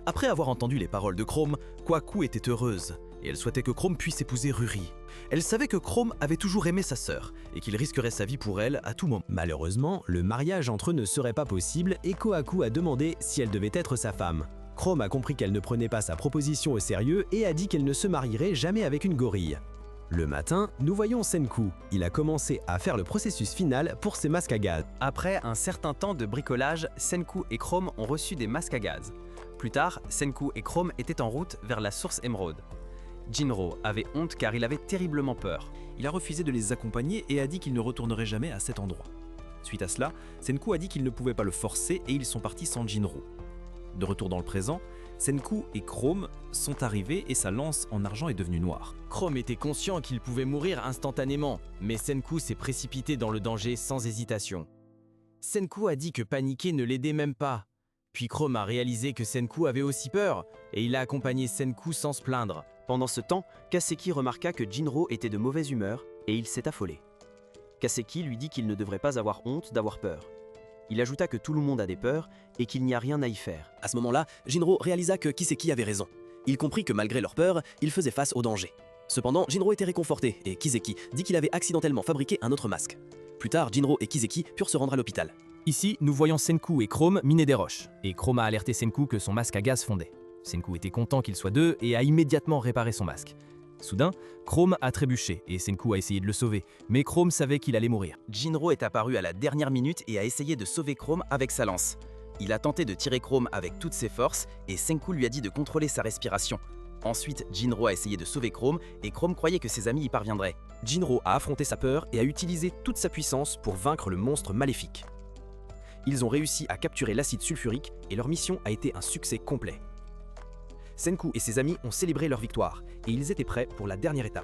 Après avoir entendu les paroles de Chrome, Kohaku était heureuse, et elle souhaitait que Chrome puisse épouser Ruri. Elle savait que Chrome avait toujours aimé sa sœur, et qu'il risquerait sa vie pour elle à tout moment. Malheureusement, le mariage entre eux ne serait pas possible et Kohaku a demandé si elle devait être sa femme. Chrome a compris qu'elle ne prenait pas sa proposition au sérieux et a dit qu'elle ne se marierait jamais avec une gorille. Le matin, nous voyons Senku. Il a commencé à faire le processus final pour ses masques à gaz. Après un certain temps de bricolage, Senku et Chrome ont reçu des masques à gaz. Plus tard, Senku et Chrome étaient en route vers la source émeraude. Jinro avait honte car il avait terriblement peur. Il a refusé de les accompagner et a dit qu'il ne retournerait jamais à cet endroit. Suite à cela, Senku a dit qu'il ne pouvait pas le forcer et ils sont partis sans Jinro. De retour dans le présent, Senku et Chrome sont arrivés et sa lance en argent est devenue noire. Chrome était conscient qu'il pouvait mourir instantanément, mais Senku s'est précipité dans le danger sans hésitation. Senku a dit que paniquer ne l'aidait même pas. Puis Chrome a réalisé que Senku avait aussi peur, et il a accompagné Senku sans se plaindre. Pendant ce temps, Kaseki remarqua que Jinro était de mauvaise humeur et il s'est affolé. Kaseki lui dit qu'il ne devrait pas avoir honte d'avoir peur. Il ajouta que tout le monde a des peurs et qu'il n'y a rien à y faire. À ce moment-là, Jinro réalisa que Kiseki avait raison. Il comprit que malgré leur peur, ils faisaient face au danger. Cependant, Jinro était réconforté et Kiseki dit qu'il avait accidentellement fabriqué un autre masque. Plus tard, Jinro et Kiseki purent se rendre à l'hôpital. Ici, nous voyons Senku et Chrome miner des roches, et Chrome a alerté Senku que son masque à gaz fondait. Senku était content qu'ils soient deux et a immédiatement réparé son masque. Soudain, Chrome a trébuché et Senku a essayé de le sauver, mais Chrome savait qu'il allait mourir. Jinro est apparu à la dernière minute et a essayé de sauver Chrome avec sa lance. Il a tenté de tirer Chrome avec toutes ses forces et Senku lui a dit de contrôler sa respiration. Ensuite, Jinro a essayé de sauver Chrome et Chrome croyait que ses amis y parviendraient. Jinro a affronté sa peur et a utilisé toute sa puissance pour vaincre le monstre maléfique. Ils ont réussi à capturer l'acide sulfurique et leur mission a été un succès complet. Senku et ses amis ont célébré leur victoire et ils étaient prêts pour la dernière étape.